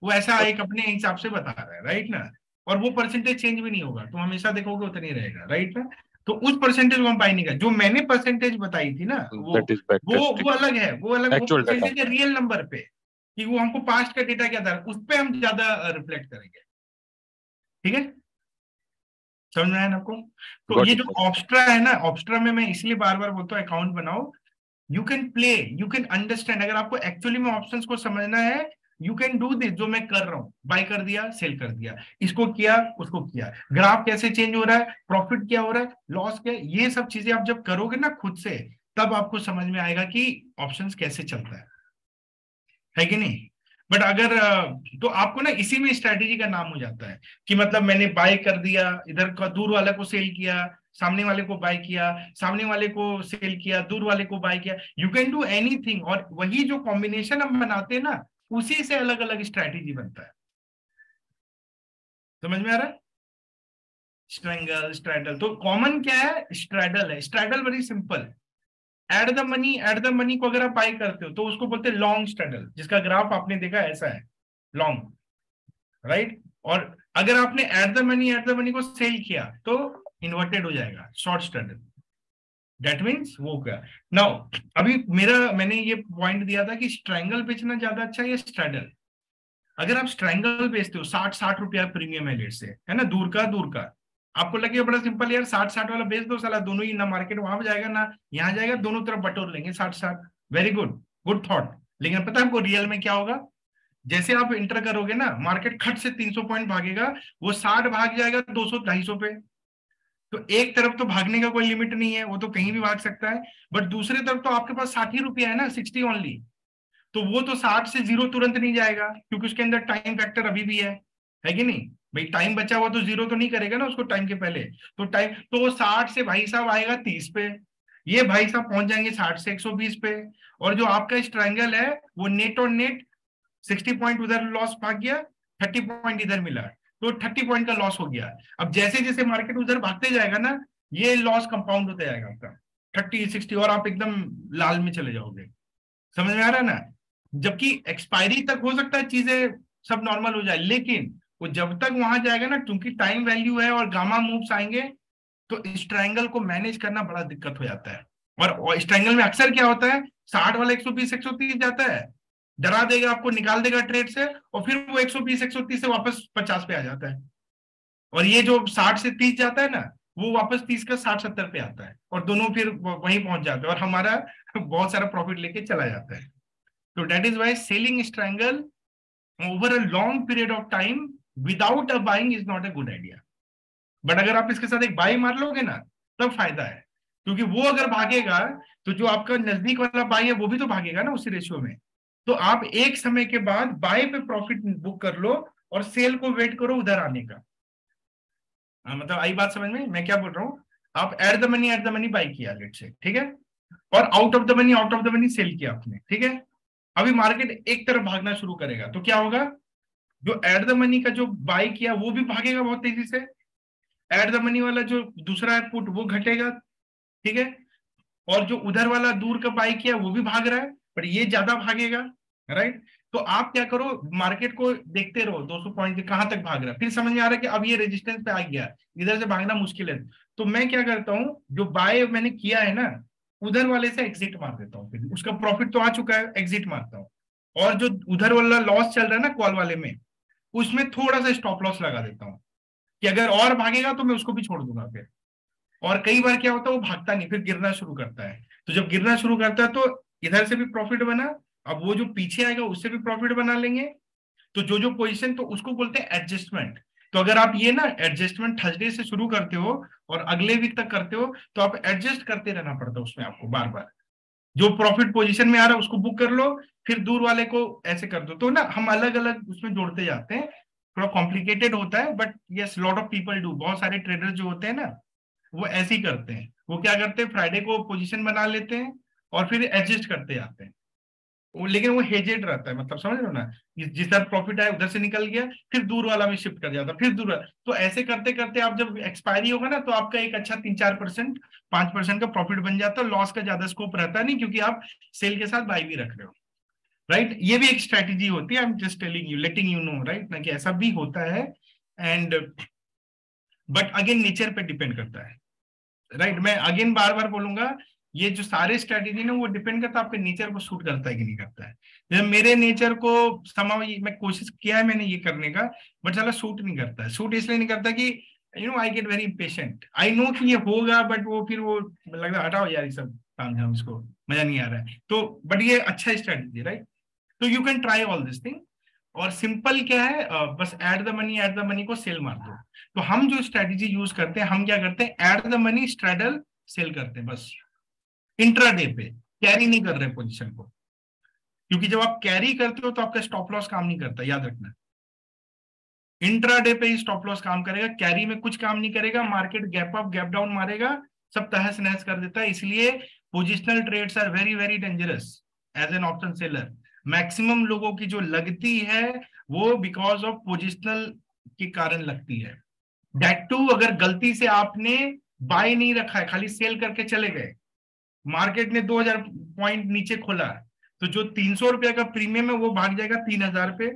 Speaker 1: वो ऐसा एक अपने हिसाब से बता रहा है, राइट ना। और वो परसेंटेज चेंज भी नहीं होगा, तो हमेशा देखोगे उतना ही रहेगा, राइट ना। तो उस परसेंटेज को हम बाय नहीं कर, जो मैंने परसेंटेज बताई थी ना
Speaker 6: दैट इज बैक टेस्टिंग,
Speaker 1: वो अलग है, वो
Speaker 6: एक्चुअल डाटा।
Speaker 1: परसेंटेज है रियल नंबर पे, कि वो हमको पास्ट का डेटा क्या था उस पे हम ज्यादा रिफ्लेक्ट करेंगे, ठीक है, समझ में आया ना आपको। तो
Speaker 6: गॉट
Speaker 1: ये
Speaker 6: इट
Speaker 1: जो
Speaker 6: गॉट
Speaker 1: ऑब्स्ट्रा है ना, ऑब्स्ट्रा में मैं इसलिए बार बार बोलता हूँ अकाउंट बनाओ, you can play, you can understand, अगर आपको एक्चुअली में ऑप्शंस को समझना है यू कैन डू दिस, जो मैं कर रहा हूँ, बाय कर दिया, सेल कर दिया, इसको किया, उसको किया, ग्राफ कैसे चेंज हो रहा है, प्रॉफिट क्या हो रहा है, लॉस क्या है, ये सब चीजें आप जब करोगे ना खुद से, तब आपको समझ में आएगा कि ऑप्शंस कैसे चलता है कि नहीं। बट अगर तो आपको ना इसी में स्ट्रेटेजी का नाम हो जाता है कि मतलब मैंने बाय कर दिया, इधर का दूर वाले को सेल किया, सामने वाले को बाय किया, सामने वाले को सेल किया, दूर वाले को बाय किया, यू कैन डू एनीथिंग। और वही जो कॉम्बिनेशन हम बनाते हैं ना, उसी से अलग अलग स्ट्रैटेजी बनता है, समझ में आ रहा है। स्ट्रेंगल, स्ट्रैडल, तो कॉमन क्या है, स्ट्रैडल है। Straddle very simple, at the money को अगर आप बाय करते हो तो उसको बोलते हैं लॉन्ग स्ट्रैडल, जिसका ग्राफ आपने देखा ऐसा है, लॉन्ग, राइट। और अगर आपने एट द मनी को सेल किया तो इन्वर्टेड हो जाएगा, शॉर्ट स्ट्रैडल। दैट मीन्स वो क्या, नाउ अभी मैंने ये पॉइंट दिया था कि स्ट्रैंगल बेचना ज्यादा अच्छा है या स्ट्रैडल। अगर आप स्ट्रैंगल बेचते हो 60 रुपया प्रीमियम है लेट से, है ना, दूर का, आपको लगेगा बड़ा सिंपल यार, 60 वाला बेच दो, साला दोनों ही, ना मार्केट वहां पे जाएगा ना यहाँ जाएगा, दोनों तरफ बटोर लेंगे 60। Very good, good thought. लेकिन पता है आपको रियल में क्या होगा, जैसे आप इंटर करोगे ना, मार्केट खट से 300 पॉइंट भागेगा, वो 60 भाग जाएगा 200 250 पे। तो एक तरफ तो भागने का कोई लिमिट नहीं है, वो तो कहीं भी भाग सकता है, बट दूसरी तरफ तो आपके पास 60 ही रुपया है ना, 60 ओनली, तो वो तो 60 से जीरो तुरंत नहीं जाएगा, क्योंकि उसके अंदर टाइम फैक्टर अभी भी है कि नहीं भाई, टाइम बचा हुआ तो जीरो तो नहीं करेगा ना उसको टाइम के पहले, तो टाइम तो 60 से भाई साहब आएगा 30 पे, ये भाई साहब पहुंच जाएंगे 60 से 120 पे, और जो आपका स्ट्रैंगल है वो नेट और नेट 60 पॉइंट उधर लॉस भाग गया, 30 पॉइंट इधर मिला, तो 30 पॉइंट का लॉस हो गया। अब जैसे जैसे मार्केट उधर भागते जाएगा ना, ये लॉस कंपाउंड होता जाएगा आपका 30 60, और आप एकदम लाल में चले जाओगे, समझ में आ रहा है ना। जबकि एक्सपायरी तक हो सकता है चीजें सब नॉर्मल हो जाए, लेकिन वो जब तक वहां जाएगा ना, क्योंकि टाइम वैल्यू है और गामा मूव्स आएंगे, तो स्ट्रैंगल को मैनेज करना बड़ा दिक्कत हो जाता है। और स्ट्रैंगल में अक्सर क्या होता है, 60 वाला 120 130 जाता है, डरा देगा आपको, निकाल देगा ट्रेड से, और फिर वो 120 130 से वापस 50 पे आ जाता है, और ये जो 60 से 30 जाता है ना, वो वापस 30 का 60 70 पे आता है, और दोनों फिर वहीं पहुंच जाते हैं, और हमारा बहुत सारा प्रॉफिट लेके चला जाता है। तो that is why selling strangle over a long period of time without a buying is not a good idea. But अगर आप इसके साथ एक बाई मार लोगे ना, तब फायदा है, क्योंकि वो अगर भागेगा तो जो आपका नजदीक वाला बाई है वो भी तो भागेगा ना उसी रेशियो में। तो आप एक समय के बाद बाय पे प्रॉफिट बुक कर लो और सेल को वेट करो उधर आने का। मतलब आई बात समझ में, मैं क्या बोल रहा हूँ, आप एट द मनी बाय किया लेट से, ठीक है, और out of the money sell किया आपने, ठीक है। अभी मार्केट एक तरफ भागना शुरू करेगा तो क्या होगा, जो एट द मनी का जो बाय किया वो भी भागेगा बहुत तेजी से, एट द मनी वाला जो दूसरा है पुट वो घटेगा, ठीक है, और जो उधर वाला दूर का बाय किया वो भी भाग रहा है, पर ये ज्यादा भागेगा, राइट। तो आप क्या करो, मार्केट को देखते रहो 200 पॉइंट के कहां तक भाग रहा है, फिर समझ में आ रहा है कि अब ये रेजिस्टेंस पे आ गया, इधर से भागना मुश्किल है, तो मैं क्या करता हूँ, जो बाय मैंने किया है ना, उधर वाले से एग्जिट मार देता हूँ, फिर उसका प्रॉफिट तो आ चुका है, एग्जिट मारता हूँ, और जो उधर वाला लॉस चल रहा है ना कॉल वाले में, उसमें थोड़ा सा स्टॉप लॉस लगा देता हूँ, कि अगर और भागेगा तो मैं उसको भी छोड़ दूंगा फिर। और कई बार क्या होता है, वो भागता नहीं, फिर गिरना शुरू करता है, तो जब गिरना शुरू करता है तो इधर से भी प्रॉफिट बना, अब वो जो पीछे आएगा उससे भी प्रॉफिट बना लेंगे। तो जो जो पोजीशन, तो उसको बोलते हैं एडजस्टमेंट, तो अगर आप ये ना एडजस्टमेंट थर्सडे से शुरू करते हो और अगले वीक तक करते हो तो आप एडजस्ट करते रहना पड़ता है उसमें आपको बार बार। जो प्रॉफिट पोजीशन में आ रहा है उसको बुक कर लो, फिर दूर वाले को ऐसे कर दो। तो ना हम अलग अलग उसमें जोड़ते जाते हैं, थोड़ा कॉम्प्लिकेटेड होता है, but yes lot of people do. बहुत सारे ट्रेडर जो होते हैं ना वो ऐसे ही करते हैं। वो क्या करते हैं, फ्राइडे को पोजीशन बना लेते हैं और फिर एडजस्ट करते जाते हैं। लेकिन वो हेजेड रहता है, मतलब समझ रहे हो ना, जिस तरह प्रॉफिट आया उधर से निकल गया, फिर दूर वाला में शिफ्ट कर जाता, फिर दूर। तो ऐसे करते करते आप जब एक्सपायरी होगा ना तो आपका एक अच्छा 3-4%, 5% का प्रॉफिट बन जाता है। लॉस का ज्यादा स्कोप रहता नहीं, क्योंकि आप सेल के साथ बाई भी रख रहे हो, राइट। ये भी एक स्ट्रेटेजी होती है, I am just telling you, letting you know, right ना, कि ऐसा भी होता है। एंड बट अगेन नेचर पे डिपेंड करता है, राइट। मैं अगेन बार बार बोलूंगा, ये जो सारे स्ट्रेटेजी ना वो डिपेंड करता है आपके नेचर को सूट करता है कि नहीं करता है। जब मेरे नेचर को समाव मैं कोशिश किया है मैंने ये करने का, बट साला सूट नहीं करता है। सूट इसलिए नहीं करता कि I get very impatient. I know कि ये होगा, बट वो फिर वो लगता है हटाओ यार ये सब काम है, उसको मजा नहीं आ रहा है। तो बट ये अच्छा स्ट्रेटेजी, राइट। तो you can try all this thing. और सिंपल क्या है, बस ऐड द मनी को सेल मार दो। तो हम जो स्ट्रेटेजी यूज करते हैं, हम क्या करते हैं, at the money straddle sell करते हैं बस, इंट्राडे पे। कैरी नहीं कर रहे पोजीशन को, क्योंकि जब आप कैरी करते हो तो आपका स्टॉप लॉस काम नहीं करता, याद रखना। इंट्राडे पे ही स्टॉप लॉस काम करेगा, कैरी में कुछ काम नहीं करेगा। Market gap up gap down मारेगा, सब तहस नहस कर देता है। इसलिए positional trades are very very dangerous as an option seller. Maximum लोगों की जो लगती है वो बिकॉज ऑफ पोजिशनल के कारण लगती है। दैट टू अगर गलती से आपने बाय नहीं रखा है, खाली सेल करके चले गए, मार्केट ने 2000 पॉइंट नीचे खोला, तो जो 300 रुपए का प्रीमियम है वो भाग जाएगा 3000 पे,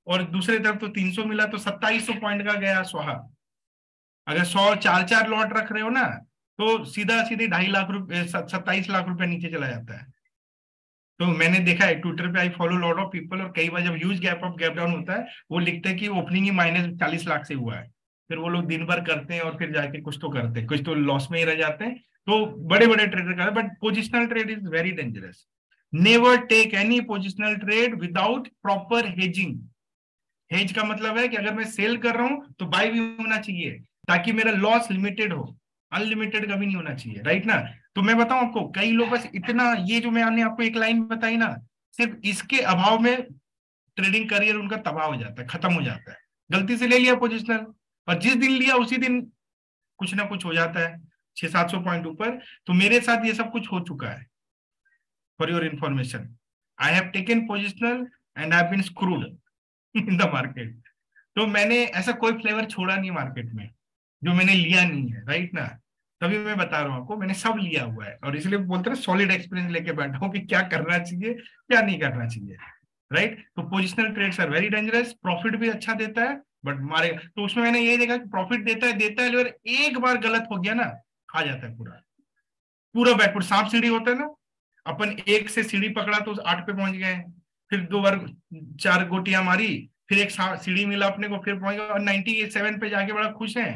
Speaker 1: और दूसरी तरफ तो 300 मिला तो 2700 पॉइंट का गया स्वाहा। अगर 100 4 लॉट रख रहे हो ना तो सीधा सीधे 2.5 लाख रुपए 27 लाख रुपए नीचे चला जाता है। तो मैंने देखा है ट्विटर पे, I follow lot of people, और कई बार जब huge gap up gap down होता है वो लिखते हैं कि ओपनिंग ही -40 लाख से हुआ है। फिर वो लोग दिन भर करते हैं और फिर जाके कुछ तो करते हैं, कुछ तो लॉस में ही रह जाते हैं। तो बड़े बड़े ट्रेडर करते हैं, but positional trade is very dangerous. Never take any positional trade without proper hedging. Hedge का मतलब है कि अगर मैं सेल कर रहा हूं तो बाय भी होना चाहिए, ताकि मेरा लॉस लिमिटेड हो, अनलिमिटेड कभी नहीं होना चाहिए, राइट ना। तो मैं बताऊं आपको, कई लोग बस इतना, ये जो मैंने आपको एक लाइन बताई ना, सिर्फ इसके अभाव में ट्रेडिंग करियर उनका तबाह हो जाता है, खत्म हो जाता है। गलती से ले लिया पोजिशनल, और जिस दिन लिया उसी दिन कुछ ना कुछ हो जाता है 600-700 पॉइंट ऊपर। तो मेरे साथ ये सब कुछ हो चुका है, for your information. I have taken positional and I have been screwed in the market. तो मैंने ऐसा कोई फ्लेवर छोड़ा नहीं मार्केट में जो मैंने लिया नहीं है, राइट ना। तभी मैं बता रहा हूँ आपको, मैंने सब लिया हुआ है, और इसलिए बोलते हैं सॉलिड एक्सपीरियंस लेके बैठा हूँ कि क्या करना चाहिए क्या नहीं करना चाहिए, राइट। तो positional trades are very dangerous. Profit भी अच्छा देता है बट मारे, तो उसमें मैंने ये देखा कि प्रॉफिट देता है, लेकिन एक बार गलत हो गया ना, खा जाता है पूरा पूरा बैकवर्ड। सांप सीढ़ी होता है ना, अपन एक से सीढ़ी पकड़ा तो 8 पे पहुंच गए, फिर 2 बार 4 गोटियां मारी, फिर एक सीढ़ी मिला अपने को, फिर पहुंच गए, और 97 पे जाके बड़ा खुश है,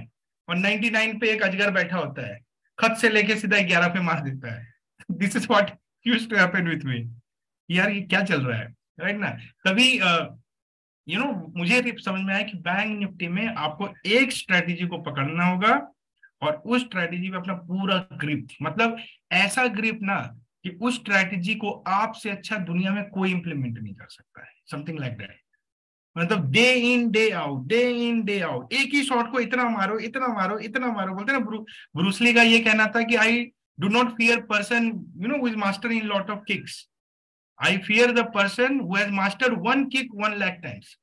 Speaker 1: और 99 पे एक अजगर बैठा होता है, खत से लेके सीधा 11 पे मार देता है। This is what used to happen with me. यार ये क्या चल रहा है, राइट ना। तभी मुझे समझ में आया कि बैंक निफ्टी में आपको एक स्ट्रेटेजी को पकड़ना होगा, और उस स्ट्रेटेजी पे अपना पूरा ग्रिप, मतलब ऐसा ग्रिप ना कि उस स्ट्रेटेजी को आपसे अच्छा दुनिया में कोई इंप्लीमेंट नहीं कर सकता है, समथिंग लाइक दैट। मतलब डे इन डे आउट एक ही शॉट को इतना मारो इतना मारो इतना मारो। बोलते ना ब्रूसली का ये कहना था कि I do not fear person who is master in lot of kicks, I fear the person who has mastered 1 kick 1 lakh times.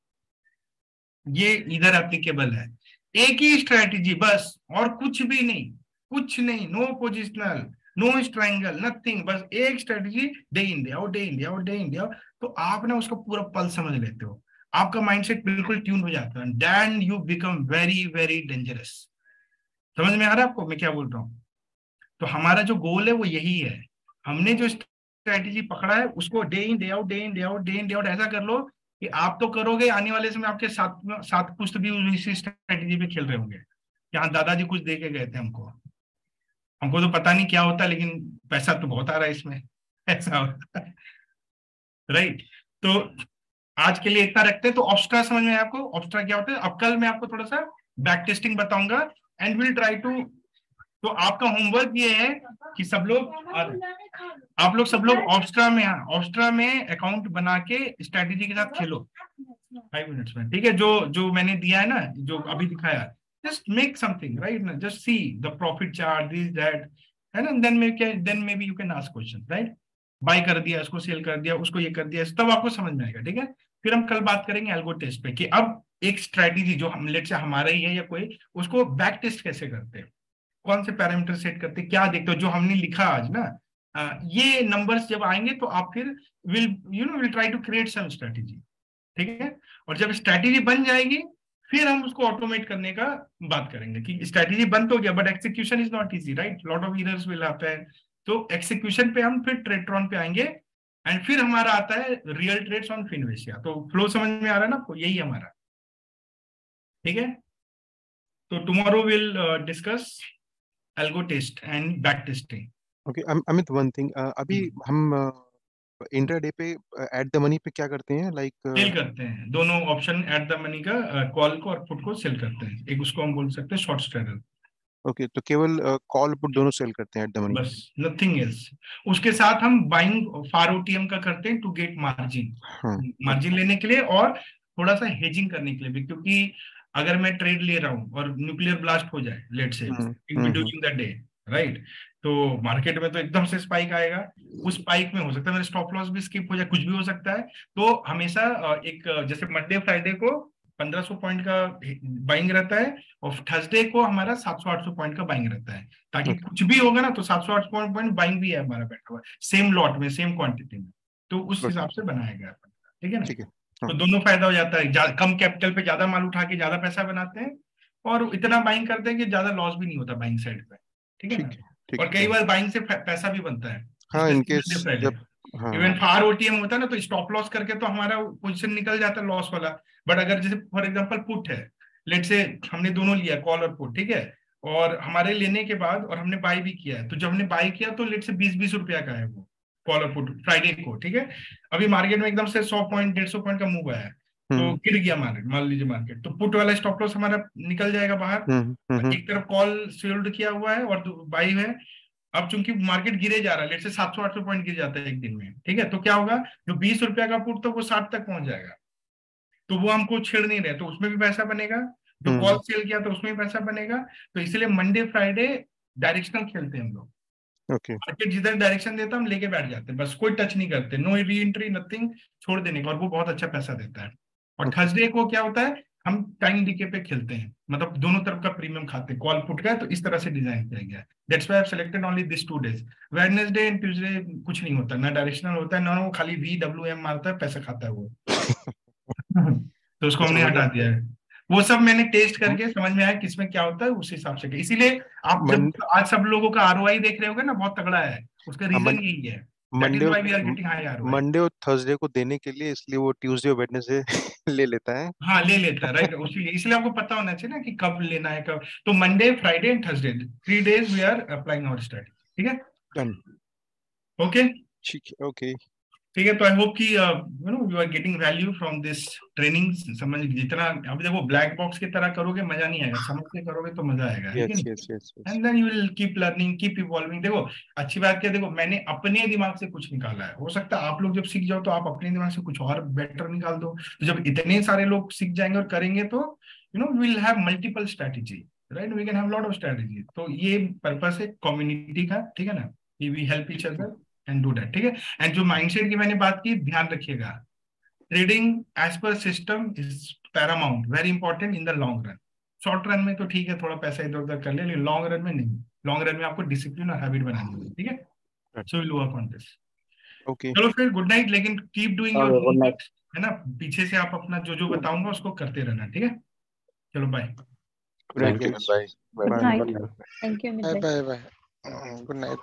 Speaker 1: ये इधर एप्लीकेबल है, एक ही स्ट्रेटेजी बस, और कुछ भी नहीं, कुछ नहीं, no positional, no strangle, nothing, बस एक strategy, day in day out, day in day out, day in day out. तो आप ना उसका पूरा पल समझ लेते हो, आपका माइंडसेट बिल्कुल ट्यून हो जाता है, then you become very very dangerous. समझ में आ रहा है आपको मैं क्या बोल रहा हूँ। तो हमारा जो गोल है वो यही है, हमने जो स्ट्रेटेजी पकड़ा है उसको day in day out, day in day out, day in day out ऐसा कर लो कि आप तो करोगे, आने वाले समय आपके साथ पुश्त भी इसी स्ट्रेटेजी पे खेल रहे होंगे। यहाँ दादाजी कुछ दे के गए थे हमको तो पता नहीं क्या होता, लेकिन पैसा तो बहुत आ रहा है इसमें, ऐसा होता है, राइट। तो आज के लिए इतना रखते हैं। तो ऑब्स्ट्रा समझ में आया आपको? ऑब्स्ट्रा क्या होता है? अब कल मैं आपको थोड़ा सा बैक टेस्टिंग बताऊंगा एंड विल ट्राई टू। तो आपका होमवर्क ये है कि सब लोग, आप लोग सब लोग ऑब्स्ट्रा में अकाउंट बना के स्ट्रेटेजी के साथ खेलो 5 मिनट्स में, ठीक है? जो जो मैंने दिया है ना, जो अभी दिखाया, जस्ट मेक समथिंग राइट ना, just see the profit chart this that, है ना? Then maybe you can ask question, right? Buy कर दिया, उसको सेल कर दिया, उसको ये कर दिया, तब आपको समझ में आएगा, ठीक है? फिर हम कल बात करेंगे एल्गो टेस्ट पे कि अब एक स्ट्रेटेजी जो हम लेट से हमारा ही है या कोई, उसको बैक टेस्ट कैसे करते हैं, कौन से पैरामीटर सेट करते, क्या देखते हो जो हमने लिखा आज ना। ये नंबर्स जब आएंगे तो आप फिर will try to create some strategy, ठीक है? और जब स्ट्रेटेजी बन जाएगी फिर हम उसको ऑटोमेट करने का बात करेंगे कि स्ट्रेटेजी बन तो गया but execution is not easy, right? Lot of errors will happen. तो एक्सिक्यूशन पे हम फिर ट्रेडट्रॉन पे आएंगे एंड फिर हमारा आता है रियल ट्रेड्स ऑन फिनविशिया। तो फ्लो समझ में आ रहा है ना आपको? यही हमारा, ठीक है? तो tomorrow will discuss algo test and back testing.
Speaker 5: Okay Amit, one thing, अभी हम इंट्राडे पे एट द मनी पे क्या करते हैं, लाइक
Speaker 1: सेल करते हैं दोनों ऑप्शन एट द मनी का, कॉल को और पुट को सेल करते हैं। एक उसको हम बोल सकते हैं शॉर्ट स्ट्रेडल।
Speaker 5: ओके, तो केवल कॉल पुट दोनों सेल करते हैं एट द मनी,
Speaker 1: बस, नथिंग एल्स। उसके साथ हम बाइंग फार ओटीएम का करते हैं टू गेट मार्जिन, मार्जिन लेने के लिए और थोड़ा सा हेजिंग करने के लिए भी, क्योंकि अगर मैं ट्रेड ले रहा हूँ और न्यूक्लियर ब्लास्ट हो जाए लेट से ड्यूरिंग द डे, राइट, तो मार्केट में तो एकदम से स्पाइक आएगा, उस स्पाइक में हो सकता है मेरा स्टॉप लॉस भी स्किप हो जाए, कुछ भी हो सकता है। तो हमेशा एक जैसे मंडे फ्राइडे को 1500 पॉइंट का बाइंग रहता है और थर्सडे को हमारा 700-800 पॉइंट का बाइंग रहता है, ताकि कुछ भी होगा ना तो 700-800 पॉइंट बाइंग भी है हमारा बैठा हुआ, सेम लॉट में सेम क्वांटिटी में, तो उस हिसाब से बनाया गया, ठीक है ना?
Speaker 5: ठीक है,
Speaker 1: तो दोनों फायदा हो जाता है, कम कैपिटल पे ज्यादा माल उठा के ज्यादा पैसा बनाते हैं और इतना बाइंग करते हैं कि ज्यादा लॉस भी नहीं होता बाइंग साइड पे, ठीक है ना? और कई बार बाइंग से पैसा भी बनता है।
Speaker 5: हाँ, इनकेस जब
Speaker 1: इवन फार ओटीएम होता है ना, तो स्टॉप लॉस करके तो हमारा पोजीशन निकल जाता है लॉस वाला। बट अगर जैसे फॉर एग्जांपल पुट है, लेट से हमने दोनों लिया कॉल और पुट, ठीक है, और हमारे लेने के बाद और हमने बाय भी किया है, तो जब हमने बाय किया तो लेट से 20-20 रुपया का है वो कॉल और पुट फ्राइडे को, ठीक है? अभी मार्केट में एकदम से 100 पॉइंट 150 पॉइंट का मूव आया है, तो गिर गया मार्केट, मान लीजिए मार्केट, तो पुट वाला स्टॉप लॉस हमारा निकल जाएगा बाहर। एक तरफ कॉल सील्ड किया हुआ है और बाई है। अब चूंकि मार्केट गिरे जा रहा है, लेट से 700-800 पॉइंट गिर जाता है एक दिन में, ठीक है, तो क्या होगा, जो 20 रुपया का पुट तो वो 60 तक पहुंच जाएगा, तो वो हमको छेड़ नहीं रहे, तो उसमें भी पैसा बनेगा। जो कॉल सेल किया तो उसमें भी पैसा बनेगा। तो इसलिए मंडे फ्राइडे डायरेक्शनल खेलते हैं हम लोग। मार्केट जिधर डायरेक्शन देता हम लेके बैठ जाते हैं, बस कोई टच नहीं करते, नो री एंट्री नथिंग, छोड़ देने का, और वो बहुत अच्छा पैसा देता है। और थर्सडे को क्या होता है, हम टाइम डीके पे खेलते हैं, मतलब दोनों तरफ का प्रीमियम खाते हैं, कॉल पुट का, तो इस तरह से डिजाइन किया गया है। That's why I have selected only this 2 days. Wednesday and Tuesday कुछ नहीं होता, ना डायरेक्शनल होता है, ना वो खाली VWM मारता है, पैसा खाता है वो। तो उसको हमने हटा दिया है। वो सब मैंने टेस्ट करके समझ में आया किसमें क्या होता है, उस हिसाब से। इसीलिए आप जब आज सब लोगों का ROI देख रहे होगे ना, बहुत तगड़ा है, उसका रीजन यही है।
Speaker 5: मंडे और थर्सडे को देने के लिए, इसलिए वो ट्यूसडे और वेडनेसडे ले लेता है।
Speaker 1: हाँ, ले लेता है, राइट। इसलिए आपको पता होना चाहिए ना कि कब लेना है कब। तो Monday Friday and Thursday 3 days we are applying our strategy, ठीक है?
Speaker 5: डन।
Speaker 1: ओके,
Speaker 5: ठीक है, ओके,
Speaker 1: ठीक है। तो आई होप कि you are getting value from this training. समझ, जितना अभी देखो ब्लैक बॉक्स की तरह करोगे मजा नहीं आएगा, समझ के करोगे तो मजा आएगा, and then you will keep learning, keep evolving. देखो अच्छी बात क्या, देखो मैंने अपने दिमाग से कुछ निकाला है, हो सकता है आप लोग जब सीख जाओ तो आप अपने दिमाग से कुछ और बेटर निकाल दो। तो जब इतने सारे लोग सीख जाएंगे और करेंगे तो will have multiple strategy, right, we can have lot of strategy. तो ये पर्पस है कम्युनिटी का, ठीक है ना, we help each other and do that, ठीक है? एंड जो माइंडसेट की मैंने बात की, ध्यान रखिएगा, trading as per system is paramount, very important in the long run. Short run में तो ठीक है, थोड़ा पैसा इधर उधर कर ले, लेकिन लॉन्ग रन में नहीं। लॉन्ग रन में आपको डिसिप्लिन और हैबिट बनानी है, ठीक है? So will work on this.
Speaker 5: Okay,
Speaker 1: चलो फिर गुड नाइट, लेकिन कीप डूइंग योर होमवर्क, है ना? पीछे से आप अपना जो जो बताऊंगा उसको करते रहना, ठीक है? चलो bye.
Speaker 6: Thank you, bye
Speaker 7: Good night. Thank you, Amit.
Speaker 8: Bye bye. Good night.